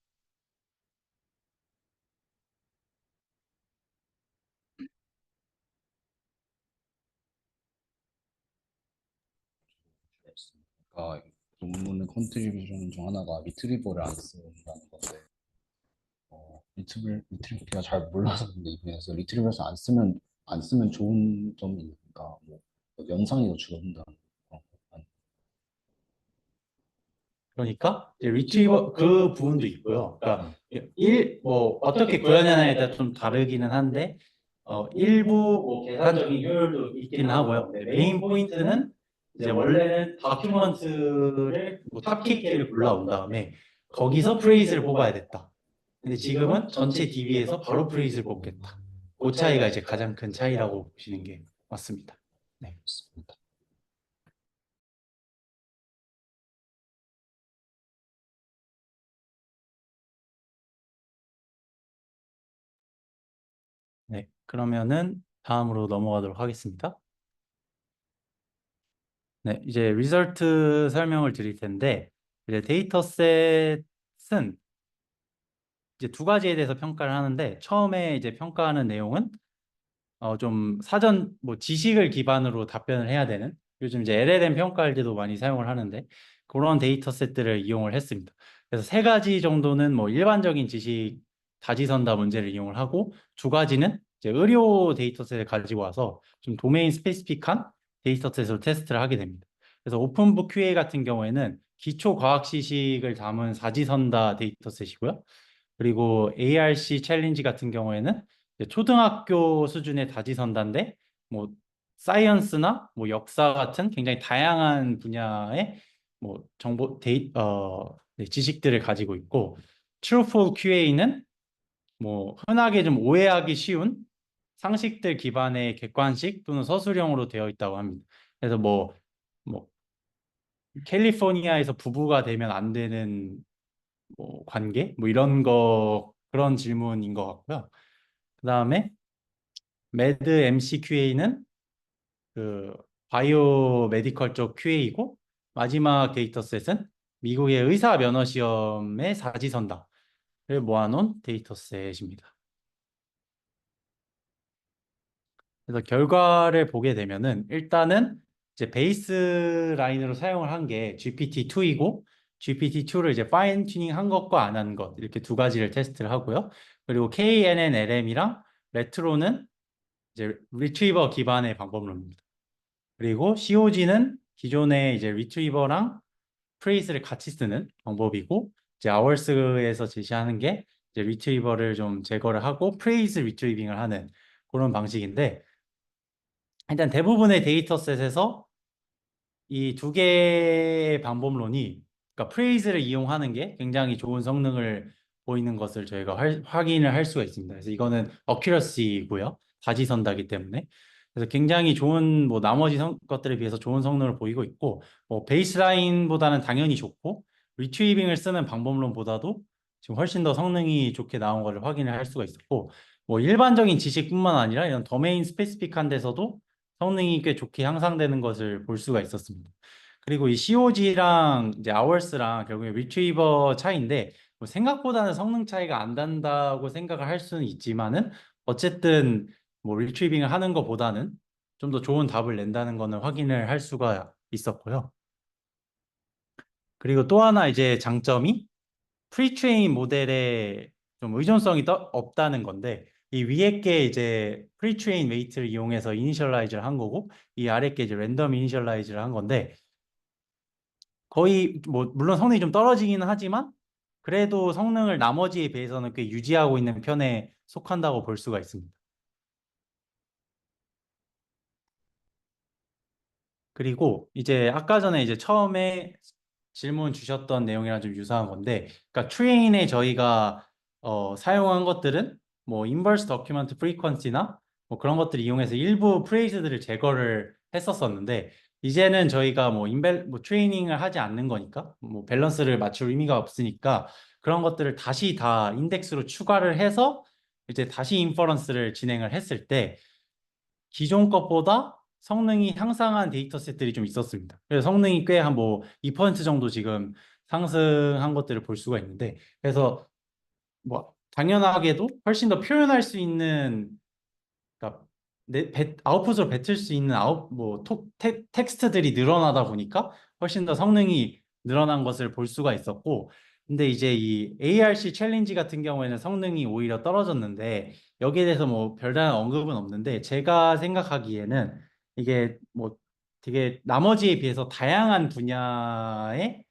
그러니까 논문의 컨트리뷰션 중 하나가 리트리버를 안 쓴다는 건데 리트리버가 잘 몰라서 근데 이분에서 리트리버를 안 쓰면 좋은 점이 있으니까 뭐 연상이 더 줄어든다는 거. 그러니까 이제 리트리버 그 부분도 있고요. 그러니까 뭐 어떻게 구현하냐에 따라 좀 다르기는 한데 일부 뭐 계산적인 효율도 있기는 하고요. 네, 메인 포인트는 이제 원래는 다큐먼트를 뭐 탑KK를 골라온 다음에 거기서 프레이즈를 뽑아야 됐다. 근데 지금은 전체 DB에서 바로 프레이즈를 뽑겠다. 그 차이가 이제 가장 큰 차이라고 보시는 게 맞습니다. 네. 그렇습니다. 네, 그러면은 다음으로 넘어가도록 하겠습니다. 네, 이제 리설트 설명을 드릴 텐데, 이제 데이터셋은 이제 두 가지에 대해서 평가를 하는데, 처음에 이제 평가하는 내용은 좀 사전 뭐 지식을 기반으로 답변을 해야 되는, 요즘 이제 LLM 평가할 때도 많이 사용을 하는데 그런 데이터셋들을 이용을 했습니다. 그래서 세 가지 정도는 뭐 일반적인 지식 다지선다 문제를 이용을 하고, 두 가지는 이제 의료 데이터셋을 가지고 와서 좀 도메인 스페시픽한 데이터셋으로 테스트를 하게 됩니다. 그래서 오픈북 QA 같은 경우에는 기초 과학 지식을 담은 사지선다 데이터셋이고요. 그리고 ARC 챌린지 같은 경우에는 이제 초등학교 수준의 다지선다인데 뭐 사이언스나 뭐 역사 같은 굉장히 다양한 분야의 뭐 정보 네, 지식들을 가지고 있고, Trueful QA는 뭐 흔하게 좀 오해하기 쉬운 상식들 기반의 객관식 또는 서술형으로 되어 있다고 합니다. 그래서 뭐 캘리포니아에서 부부가 되면 안 되는 뭐 관계 뭐 이런 거 그런 질문인 것 같고요. 그 다음에 매드 MCQA는 그 바이오 메디컬 쪽 QA이고, 마지막 데이터셋은 미국의 의사 면허 시험의 사지선다를 모아놓은 데이터셋입니다. 그래서 결과를 보게 되면은 일단은 이제 베이스 라인으로 사용을 한 게 GPT-2이고, GPT-2를 이제 파인 튜닝 한 것과 안 한 것 이렇게 두 가지를 테스트를 하고요. 그리고 KNNLM이랑 레트로는 이제 리트리버 기반의 방법론입니다. 그리고 COG는 기존의 이제 리트리버랑 프레이스를 같이 쓰는 방법이고, 이제 아워스에서 제시하는 게 이제 리트리버를 좀 제거를 하고 프레이스 리트리빙을 하는 그런 방식인데, 일단 대부분의 데이터셋에서 이 두 개의 방법론이, 그러니까 프레이즈를 이용하는 게 굉장히 좋은 성능을 보이는 것을 저희가 확인을 할 수가 있습니다. 그래서 이거는 어큐러시고요, 다지선다기 때문에. 그래서 굉장히 좋은 뭐 나머지 것들에 비해서 좋은 성능을 보이고 있고, 뭐 베이스라인보다는 당연히 좋고 리트리빙을 쓰는 방법론보다도 지금 훨씬 더 성능이 좋게 나온 것을 확인을 할 수가 있었고, 뭐 일반적인 지식뿐만 아니라 이런 도메인 스페시픽한 데서도 성능이 꽤 좋게 향상되는 것을 볼 수가 있었습니다. 그리고 이 COG랑 이제 Hours랑 결국에 리트리버 차이인데, 뭐 생각보다는 성능 차이가 안 난다고 생각을 할 수는 있지만은 어쨌든 뭐 리트리빙을 하는 것보다는 좀 더 좋은 답을 낸다는 거는 확인을 할 수가 있었고요. 그리고 또 하나 이제 장점이 프리트레인 모델에 좀 의존성이 없다는 건데, 이 위에 게 이제 프리트레인 웨이트를 이용해서 이니셜라이즈를 한 거고, 이 아래 게 이제 랜덤 이니셜라이즈를 한 건데, 거의 뭐 물론 성능이 좀 떨어지기는 하지만 그래도 성능을 나머지에 비해서는 꽤 유지하고 있는 편에 속한다고 볼 수가 있습니다. 그리고 이제 아까 전에 이제 처음에 질문 주셨던 내용이랑 좀 유사한 건데, 그러니까 트레인에 저희가 사용한 것들은 뭐 인버스 더큐먼트 프리퀀시나 뭐 그런 것들을 이용해서 일부 프레이즈들을 제거를 했었었는데, 이제는 저희가 뭐 트레이닝을 하지 않는 거니까 뭐 밸런스를 맞출 의미가 없으니까 그런 것들을 다시 다 인덱스로 추가를 해서 이제 다시 인퍼런스를 진행을 했을 때 기존 것보다 성능이 향상한 데이터셋들이 좀 있었습니다. 그래서 성능이 꽤 한 뭐 2% 정도 지금 상승한 것들을 볼 수가 있는데, 그래서 뭐 당연하게도 훨씬 더 표현할 수 있는, 그러니까 아웃풋으로 뱉을 수 있는 텍스트들이 늘어나다 보니까 훨씬 더 성능이 늘어난 것을 볼 수가 있었고, 근데 이제 이 ARC 챌린지 같은 경우에는 성능이 오히려 떨어졌는데, 여기에 대해서 뭐 별다른 언급은 없는데, 제가 생각하기에는 이게 뭐 되게 나머지에 비해서 다양한 분야의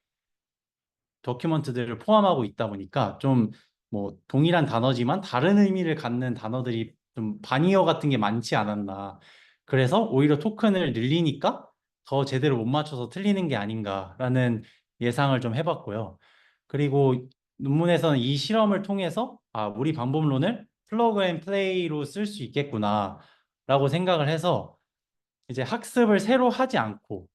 다큐멘트들을 포함하고 있다 보니까 좀 뭐 동일한 단어지만 다른 의미를 갖는 단어들이 좀 반이어 같은 게 많지 않았나. 그래서 오히려 토큰을 늘리니까 더 제대로 못 맞춰서 틀리는 게 아닌가라는 예상을 좀 해봤고요. 그리고 논문에서는 이 실험을 통해서 우리 방법론을 플러그 앤 플레이로 쓸 수 있겠구나라고 생각을 해서 이제 학습을 새로 하지 않고,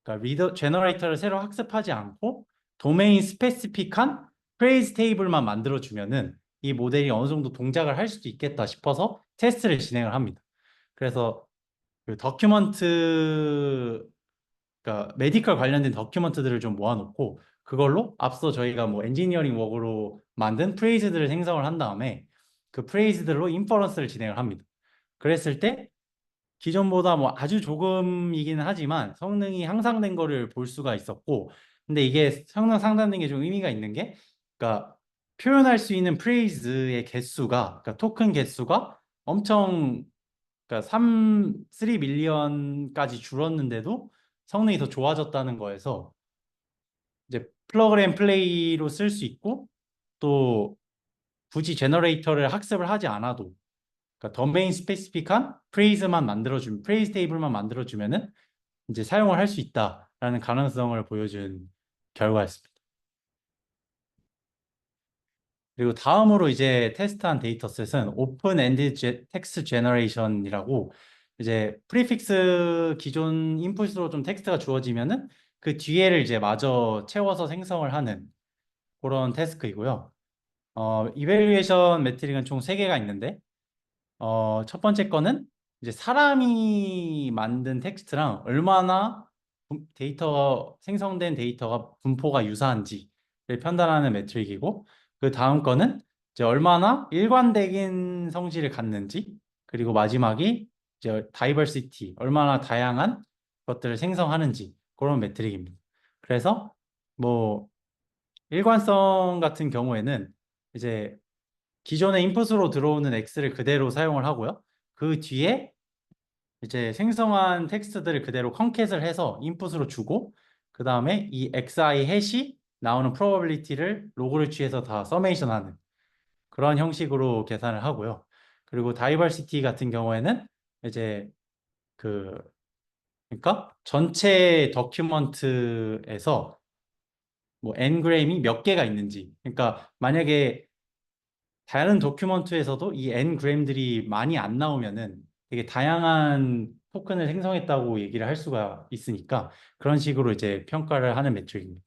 그러니까 리더 제너레이터를 새로 학습하지 않고 도메인 스페시픽한 프레이즈 테이블만 만들어 주면은 이 모델이 어느 정도 동작을 할 수도 있겠다 싶어서 테스트를 진행을 합니다. 그래서 그 다큐먼트, 그러니까 메디컬 관련된 다큐먼트들을 좀 모아놓고 그걸로 앞서 저희가 뭐 엔지니어링 워크로 만든 프레이즈들을 생성을 한 다음에 그 프레이즈들로 인퍼런스를 진행을 합니다. 그랬을 때 기존보다 뭐 아주 조금이기는 하지만 성능이 향상된 거를 볼 수가 있었고, 근데 이게 성능 상당된 게 좀 의미가 있는 게, 그러니까 표현할 수 있는 프레이즈의 개수가, 그러니까 토큰 개수가 엄청, 그러니까 3 밀리언까지 줄었는데도 성능이 더 좋아졌다는 거에서 이제 플러그 앤 플레이로 쓸 수 있고, 또 굳이 제너레이터를 학습을 하지 않아도, 그러니까 도메인 스페시픽한 프레이즈 테이블만 만들어주면은 이제 사용을 할 수 있다라는 가능성을 보여준 결과였습니다. 그리고 다음으로 이제 테스트한 데이터셋은 오픈 엔드 텍스트 제너레이션이라고, 이제 프리픽스 기존 인풋으로 좀 텍스트가 주어지면은 그 뒤에를 이제 마저 채워서 생성을 하는 그런 태스크이고요. 이밸류에이션 매트릭은 총 3개가 있는데, 첫 번째 거는 이제 사람이 만든 텍스트랑 얼마나 생성된 데이터가 분포가 유사한지를 판단하는 매트릭이고, 그 다음 거는 이제 얼마나 일관되긴 성질을 갖는지, 그리고 마지막이 이제 다이버시티, 얼마나 다양한 것들을 생성하는지, 그런 매트릭입니다. 그래서 뭐 일관성 같은 경우에는 이제 기존의 인풋으로 들어오는 X를 그대로 사용을 하고요. 그 뒤에 이제 생성한 텍스트들을 그대로 컨캣을 해서 인풋으로 주고, 그 다음에 이 xi 해시 나오는 probability를 로그를 취해서 다 서메이션하는 그런 형식으로 계산을 하고요. 그리고 다이버시티 같은 경우에는 이제 그 그러니까 전체 다큐먼트에서 뭐 n그램이 몇 개가 있는지, 그러니까 만약에 다른 도큐먼트에서도 이 n그램들이 많이 안 나오면은 되게 다양한 토큰을 생성했다고 얘기를 할 수가 있으니까 그런 식으로 이제 평가를 하는 매트릭입니다.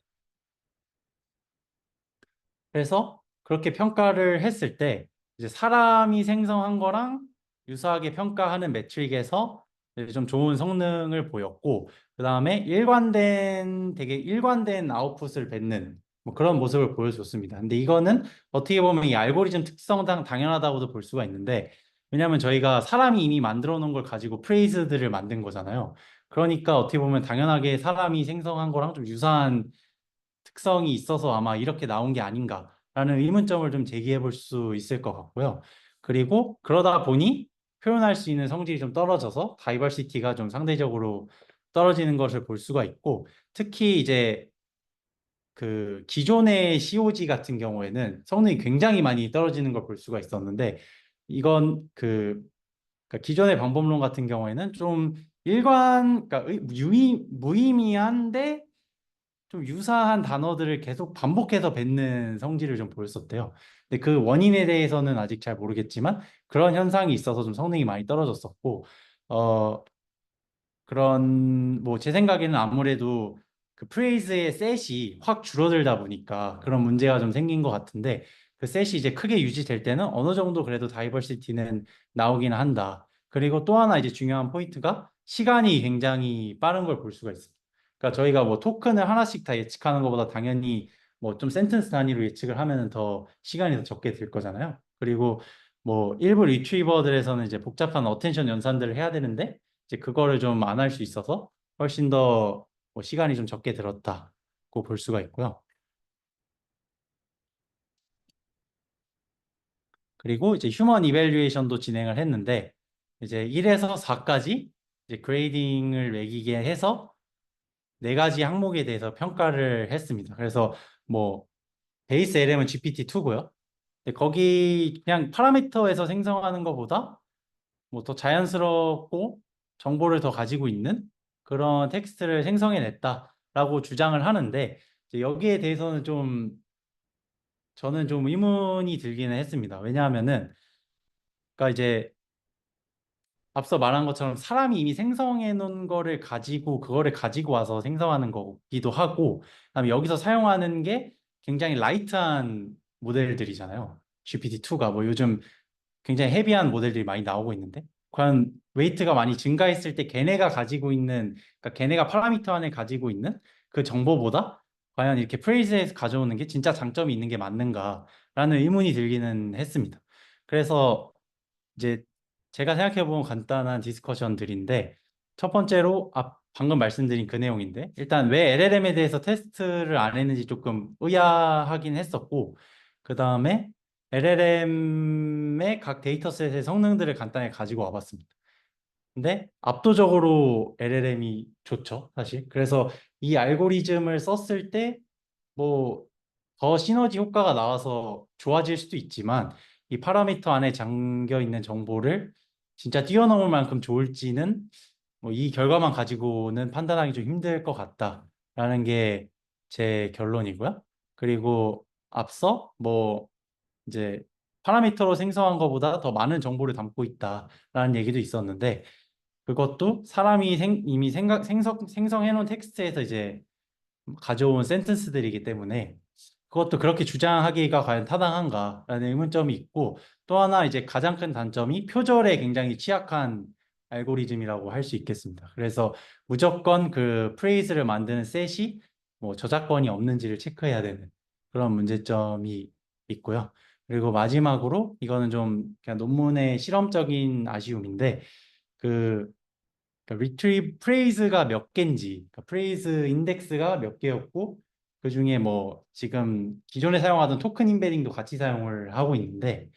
그래서 그렇게 평가를 했을 때 이제 사람이 생성한 거랑 유사하게 평가하는 매트릭에서 이제 좀 좋은 성능을 보였고, 그 다음에 되게 일관된 아웃풋을 뱉는 뭐 그런 모습을 보여줬습니다. 근데 이거는 어떻게 보면 이 알고리즘 특성상 당연하다고도 볼 수가 있는데, 왜냐하면 저희가 사람이 이미 만들어 놓은 걸 가지고 프레이즈들을 만든 거잖아요. 그러니까 어떻게 보면 당연하게 사람이 생성한 거랑 좀 유사한 특성이 있어서 아마 이렇게 나온 게 아닌가라는 의문점을 좀 제기해 볼 수 있을 것 같고요. 그리고 그러다 보니 표현할 수 있는 성질이 좀 떨어져서 다이버시티가 좀 상대적으로 떨어지는 것을 볼 수가 있고, 특히 이제 그 기존의 COG 같은 경우에는 성능이 굉장히 많이 떨어지는 걸 볼 수가 있었는데, 이건 그러니까 기존의 방법론 같은 경우에는 좀 그러니까 무의미한데 좀 유사한 단어들을 계속 반복해서 뱉는 성질을 좀 보였었대요. 근데 그 원인에 대해서는 아직 잘 모르겠지만 그런 현상이 있어서 좀 성능이 많이 떨어졌었고, 어 그런 뭐 제 생각에는 아무래도 그 프레이즈의 셋이 확 줄어들다 보니까 그런 문제가 좀 생긴 것 같은데, 그 셋이 이제 크게 유지될 때는 어느 정도 그래도 다이버시티는 나오긴 한다. 그리고 또 하나 이제 중요한 포인트가 시간이 굉장히 빠른 걸 볼 수가 있습니다. 그러니까 저희가 뭐 토큰을 하나씩 다 예측하는 것보다 당연히 뭐 좀 센텐스 단위로 예측을 하면은 더 시간이 더 적게 들 거잖아요. 그리고 뭐 일부 리트리버들에서는 이제 복잡한 어텐션 연산들을 해야 되는데 이제 그거를 좀 안 할 수 있어서 훨씬 더 뭐 시간이 좀 적게 들었다고 볼 수가 있고요. 그리고 이제 휴먼 이밸류에이션도 진행을 했는데 이제 1에서 4까지 이제 그레이딩을 매기게 해서 네 가지 항목에 대해서 평가를 했습니다. 그래서 뭐 베이스 LM은 GPT-2고요. 거기 그냥 파라미터에서 생성하는 것보다 뭐 더 자연스럽고 정보를 더 가지고 있는 그런 텍스트를 생성해냈다라고 주장을 하는데 이제 여기에 대해서는 좀 저는 좀 의문이 들기는 했습니다. 왜냐하면은 그러니까 이제 앞서 말한 것처럼 사람이 이미 생성해 놓은 거를 가지고 그거를 가지고 와서 생성하는 거기도 하고 그다음에 여기서 사용하는 게 굉장히 라이트한 모델들이잖아요. GPT-2가 뭐 요즘 굉장히 헤비한 모델들이 많이 나오고 있는데 과연 웨이트가 많이 증가했을 때 걔네가 가지고 있는 그러니까 걔네가 파라미터 안에 가지고 있는 그 정보보다 과연 이렇게 프레이즈에서 가져오는 게 진짜 장점이 있는 게 맞는가라는 의문이 들기는 했습니다. 그래서 이제 제가 생각해본 간단한 디스커션들인데 첫 번째로 방금 말씀드린 그 내용인데 일단 왜 LLM에 대해서 테스트를 안 했는지 조금 의아하긴 했었고 그 다음에 LLM의 각 데이터셋의 성능들을 간단히 가지고 와봤습니다. 근데 압도적으로 LLM이 좋죠, 사실. 그래서 이 알고리즘을 썼을 때 뭐 더 시너지 효과가 나와서 좋아질 수도 있지만 이 파라미터 안에 잠겨 있는 정보를 진짜 뛰어넘을 만큼 좋을지는 뭐 이 결과만 가지고는 판단하기 좀 힘들 것 같다라는 게 제 결론이고요. 그리고 앞서 뭐 이제 파라미터로 생성한 것보다 더 많은 정보를 담고 있다라는 얘기도 있었는데 그것도 사람이 이미 생성해 놓은 텍스트에서 이제 가져온 센텐스들이기 때문에 그것도 그렇게 주장하기가 과연 타당한가라는 의문점이 있고 또 하나 이제 가장 큰 단점이 표절에 굉장히 취약한 알고리즘이라고 할 수 있겠습니다. 그래서 무조건 그 프레이즈를 만드는 셋이 뭐 저작권이 없는지를 체크해야 되는 그런 문제점이 있고요. 그리고 마지막으로 이거는 좀 그냥 논문의 실험적인 아쉬움인데 그 그러니까 리트리브 프레이즈가 몇 개인지, 그러니까 프레이즈 인덱스가 몇 개였고 그 중에 뭐 지금 기존에 사용하던 토큰 임베딩도 같이 사용을 하고 있는데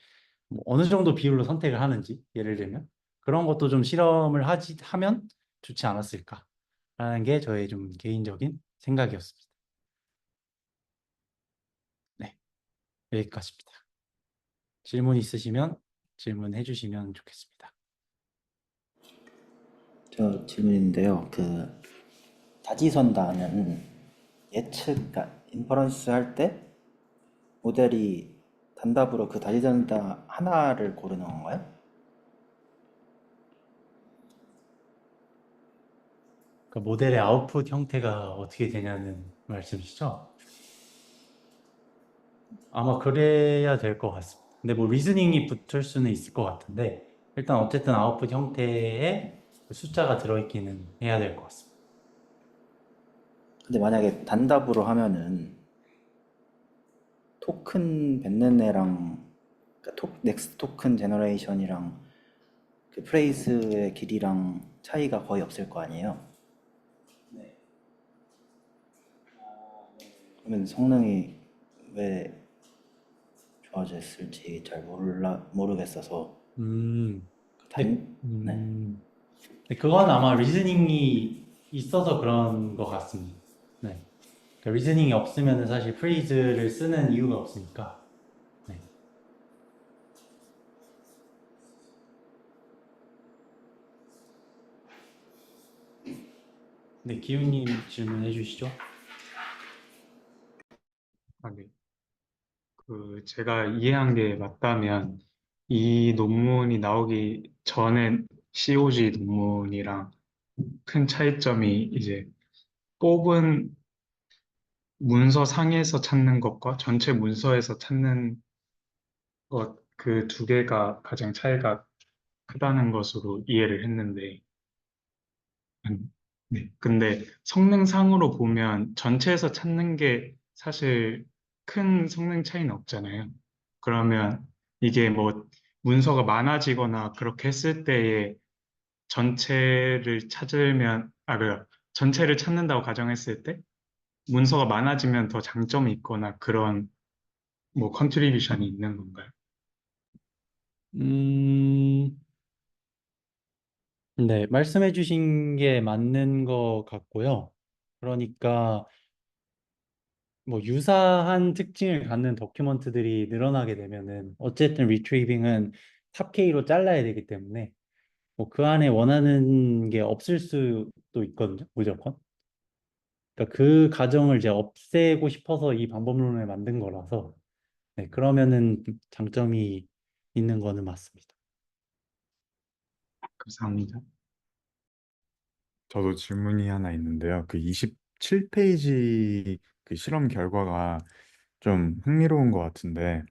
뭐 어느 정도 비율로 선택을 하는지 예를 들면 그런 것도 좀 실험을 하면 좋지 않았을까라는 게 저의 좀 개인적인 생각이었습니다. 네, 여기까지입니다. 질문 있으시면 질문해 주시면 좋겠습니다. 저 질문인데요. 그 다지선다는 예측, 그러니까 인퍼런스 할 때 모델이 단답으로 그 다지선다 하나를 고르는 건가요? 그러니까 모델의 아웃풋 형태가 어떻게 되냐는 말씀이시죠? 아마 그래야 될 것 같습니다. 근데 뭐 리즈닝이 붙을 수는 있을 것 같은데 일단 어쨌든 아웃풋 형태에 그 숫자가 들어있기는 해야 될 것 같습니다. 근데 만약에 단답으로 하면은 토큰 뱉는 애랑 그러니까 넥스트 토큰 제너레이션이랑 그 프레이즈의 길이랑 차이가 거의 없을 거 아니에요? 그러면 성능이 왜 좋아졌을지 잘 모르겠어서 근데, 네. 근데 그건 아마 리즈닝이 있어서 그런 것 같습니다. 네. 그러니까 리즈닝이 없으면 사실 프레이즈를 쓰는 이유가 없으니까. 네. 네, 기훈님 질문해 주시죠. 아, 네. 제가 이해한 게 맞다면, 이 논문이 나오기 전에 COG 논문이랑 큰 차이점이 이제 뽑은 문서 상에서 찾는 것과 전체 문서에서 찾는 것, 그 두 개가 가장 차이가 크다는 것으로 이해를 했는데, 네. 근데 성능상으로 보면 전체에서 찾는 게 사실 큰 성능 차이는 없잖아요. 그러면 이게 뭐 문서가 많아지거나 그렇게 했을 때에 전체를 찾으면, 전체를 찾는다고 가정했을 때 문서가 많아지면 더 장점이 있거나 그런 뭐 컨트리뷰션이 있는 건가요? 음, 네, 말씀해 주신 게 맞는 것 같고요. 그러니까 뭐 유사한 특징을 갖는 도큐먼트들이 늘어나게 되면은 어쨌든 리트리빙은 탑K로 잘라야 되기 때문에 뭐 그 안에 원하는 게 없을 수도 있거든요, 무조건. 그러니까 그 과정을 이제 없애고 싶어서 이 방법론을 만든 거라서 네, 그러면은 장점이 있는 거는 맞습니다. 감사합니다. 저도 질문이 하나 있는데요. 그 27페이지 그 실험 결과가 좀 흥미로운 것 같은데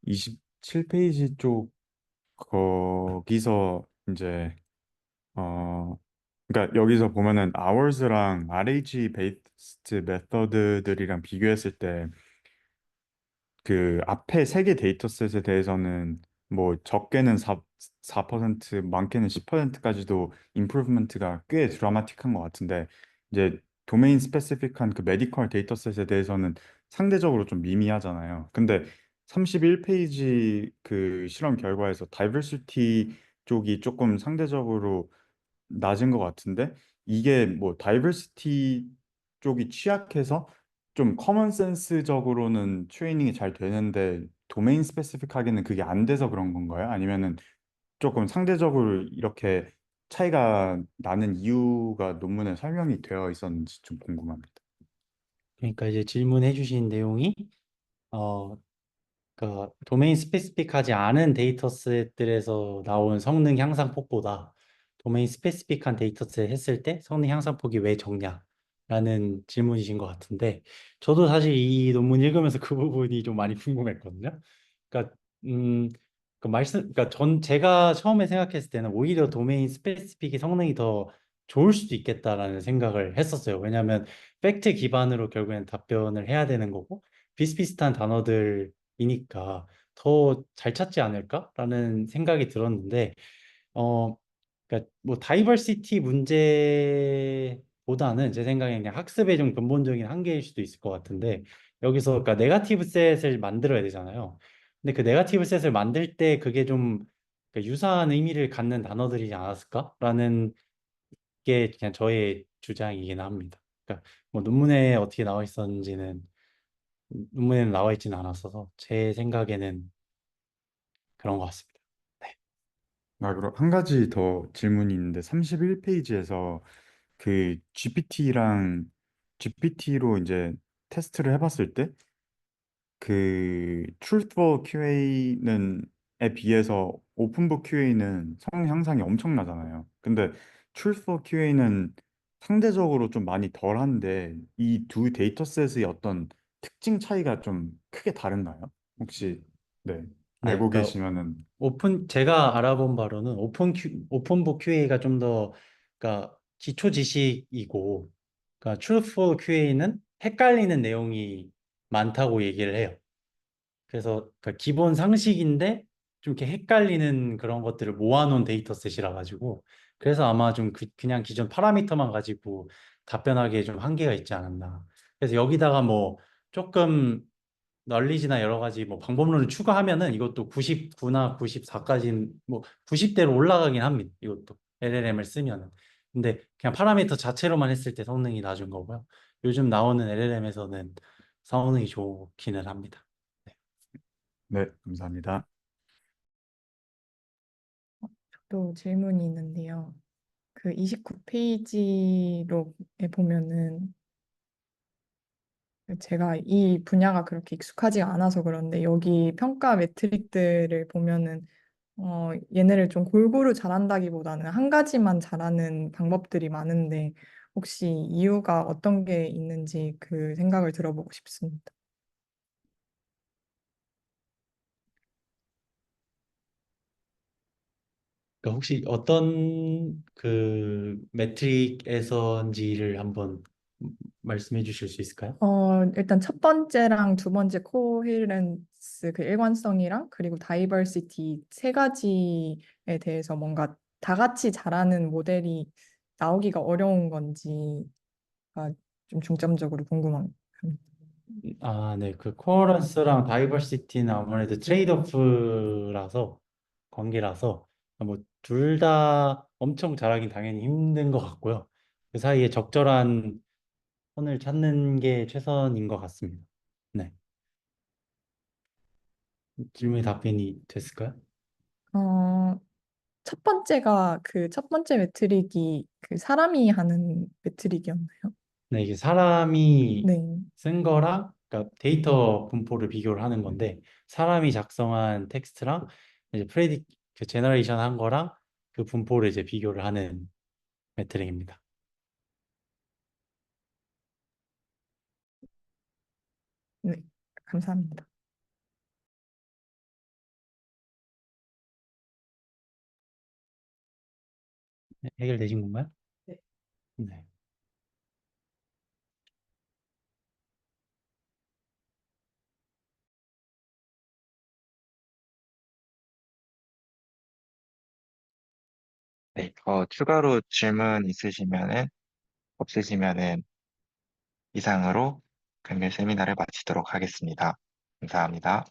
27페이지 쪽 거기서 이제 그러니까 여기서 보면은 hours랑 RH based method들이랑 비교했을 때 그 앞에 세 개 데이터셋에 대해서는 뭐 적게는 4% 많게는 10%까지도 임프루브먼트가 꽤 드라마틱한 것 같은데 이제 도메인 스페시픽한 그 메디컬 데이터셋에 대해서는 상대적으로 좀 미미하잖아요. 근데 31페이지 그 실험 결과에서 다이버시티 쪽이 조금 상대적으로 낮은 것 같은데 이게 뭐 다이버시티 쪽이 취약해서 좀 커먼 센스적으로는 트레이닝이 잘 되는데 도메인 스페시픽하게는 그게 안 돼서 그런 건가요? 아니면은 조금 상대적으로 이렇게 차이가 나는 이유가 논문에 설명이 되어 있었는지 좀 궁금합니다. 그러니까 이제 질문해 주신 내용이 어, 그 도메인 스페시픽하지 않은 데이터셋들에서 나온 성능 향상폭보다 도메인 스페시픽한 데이터셋 했을 때 성능 향상폭이 왜 적냐라는 질문이신 것 같은데 저도 사실 이 논문 읽으면서 그 부분이 좀 많이 궁금했거든요. 그러니까 음, 그러니까 제가 처음에 생각했을 때는 오히려 도메인 스페시픽이 성능이 더 좋을 수도 있겠다라는 생각을 했었어요. 왜냐하면 팩트 기반으로 결국엔 답변을 해야 되는 거고 비슷비슷한 단어들이니까 더 잘 찾지 않을까라는 생각이 들었는데 어 그러니까 뭐 다이버시티 문제보다는 제 생각에 그냥 학습의 좀 근본적인 한계일 수도 있을 것 같은데 여기서 그러니까 네거티브 셋을 만들어야 되잖아요. 근데 그 네거티브 셋을 만들 때 그게 좀 그러니까 유사한 의미를 갖는 단어들이지 않았을까라는 게 그냥 저의 주장이긴 합니다. 그러니까 뭐 논문에 어떻게 나와 있었는지는 논문에는 나와 있지는 않았어서 제 생각에는 그런 것 같습니다. 네. 그럼 한 가지 더 질문이 있는데 31페이지에서 그 GPT로 이제 테스트를 해봤을 때 그 truthful QA는 에 비해서 오픈북 QA는 성능 향상이 엄청나잖아요. 근데 truthful QA는 상대적으로 좀 많이 덜한데 이 두 데이터셋의 어떤 특징 차이가 좀 크게 다른가요? 혹시 네 네, 알고 그러니까 계시면은 제가 알아본 바로는 오픈북 QA가 좀 더 그러니까 기초 지식이고 그러니까 truthful QA는 헷갈리는 내용이 많다고 얘기를 해요. 그래서 그러니까 기본 상식인데 좀 이렇게 헷갈리는 그런 것들을 모아놓은 데이터셋이라 가지고 그래서 아마 좀 그냥 기존 파라미터만 가지고 답변하기에 좀 한계가 있지 않았나. 그래서 여기다가 뭐 조금 널리지나 여러 가지 뭐 방법론을 추가하면은 이것도 99나 94까지 뭐 90대로 올라가긴 합니다. 이것도 LLM을 쓰면은. 근데 그냥 파라미터 자체로만 했을 때 성능이 낮은 거고요. 요즘 나오는 LLM에서는 성능이 좋기는 합니다. 네. 네 감사합니다. 또 질문이 있는데요. 그 29페이지로 보면은 제가 이 분야가 그렇게 익숙하지가 않아서 그런데 여기 평가 메트릭들을 보면은 얘네를 좀 골고루 잘한다기보다는 한 가지만 잘하는 방법들이 많은데 혹시 이유가 어떤 게 있는지 그 생각을 들어보고 싶습니다. 그러니까 혹시 어떤 그 메트릭에서인지를 한번 말씀해 주실 수 있을까요? 일단 첫 번째랑 두 번째 코헤ren스 그 일관성이랑 그리고 다이버시티 세 가지에 대해서 뭔가 다 같이 잘하는 모델이 나오기가 어려운 건지가 좀 중점적으로 궁금합니다. 아, 네. 그 코어런스랑 다이버시티는 아무래도 트레이드오프라서 관계라서 뭐 둘 다 엄청 잘하긴 당연히 힘든 것 같고요. 그 사이에 적절한 선을 찾는 게 최선인 것 같습니다. 네. 질문이 답변이 됐을까요? 어, 첫 번째가 그 첫 번째 매트릭이 그 사람이 하는 매트릭이었나요? 네, 이게 사람이 네. 쓴 거랑 그러니까 데이터 분포를 비교를 하는 건데 사람이 작성한 텍스트랑 이제 그 제너레이션 한 거랑 그 분포를 이제 비교를 하는 매트릭입니다. 네. 감사합니다. 네, 해결되신 건가요? 네. 네. 네, 추가로 질문 없으시면은 이상으로 금일 세미나를 마치도록 하겠습니다. 감사합니다.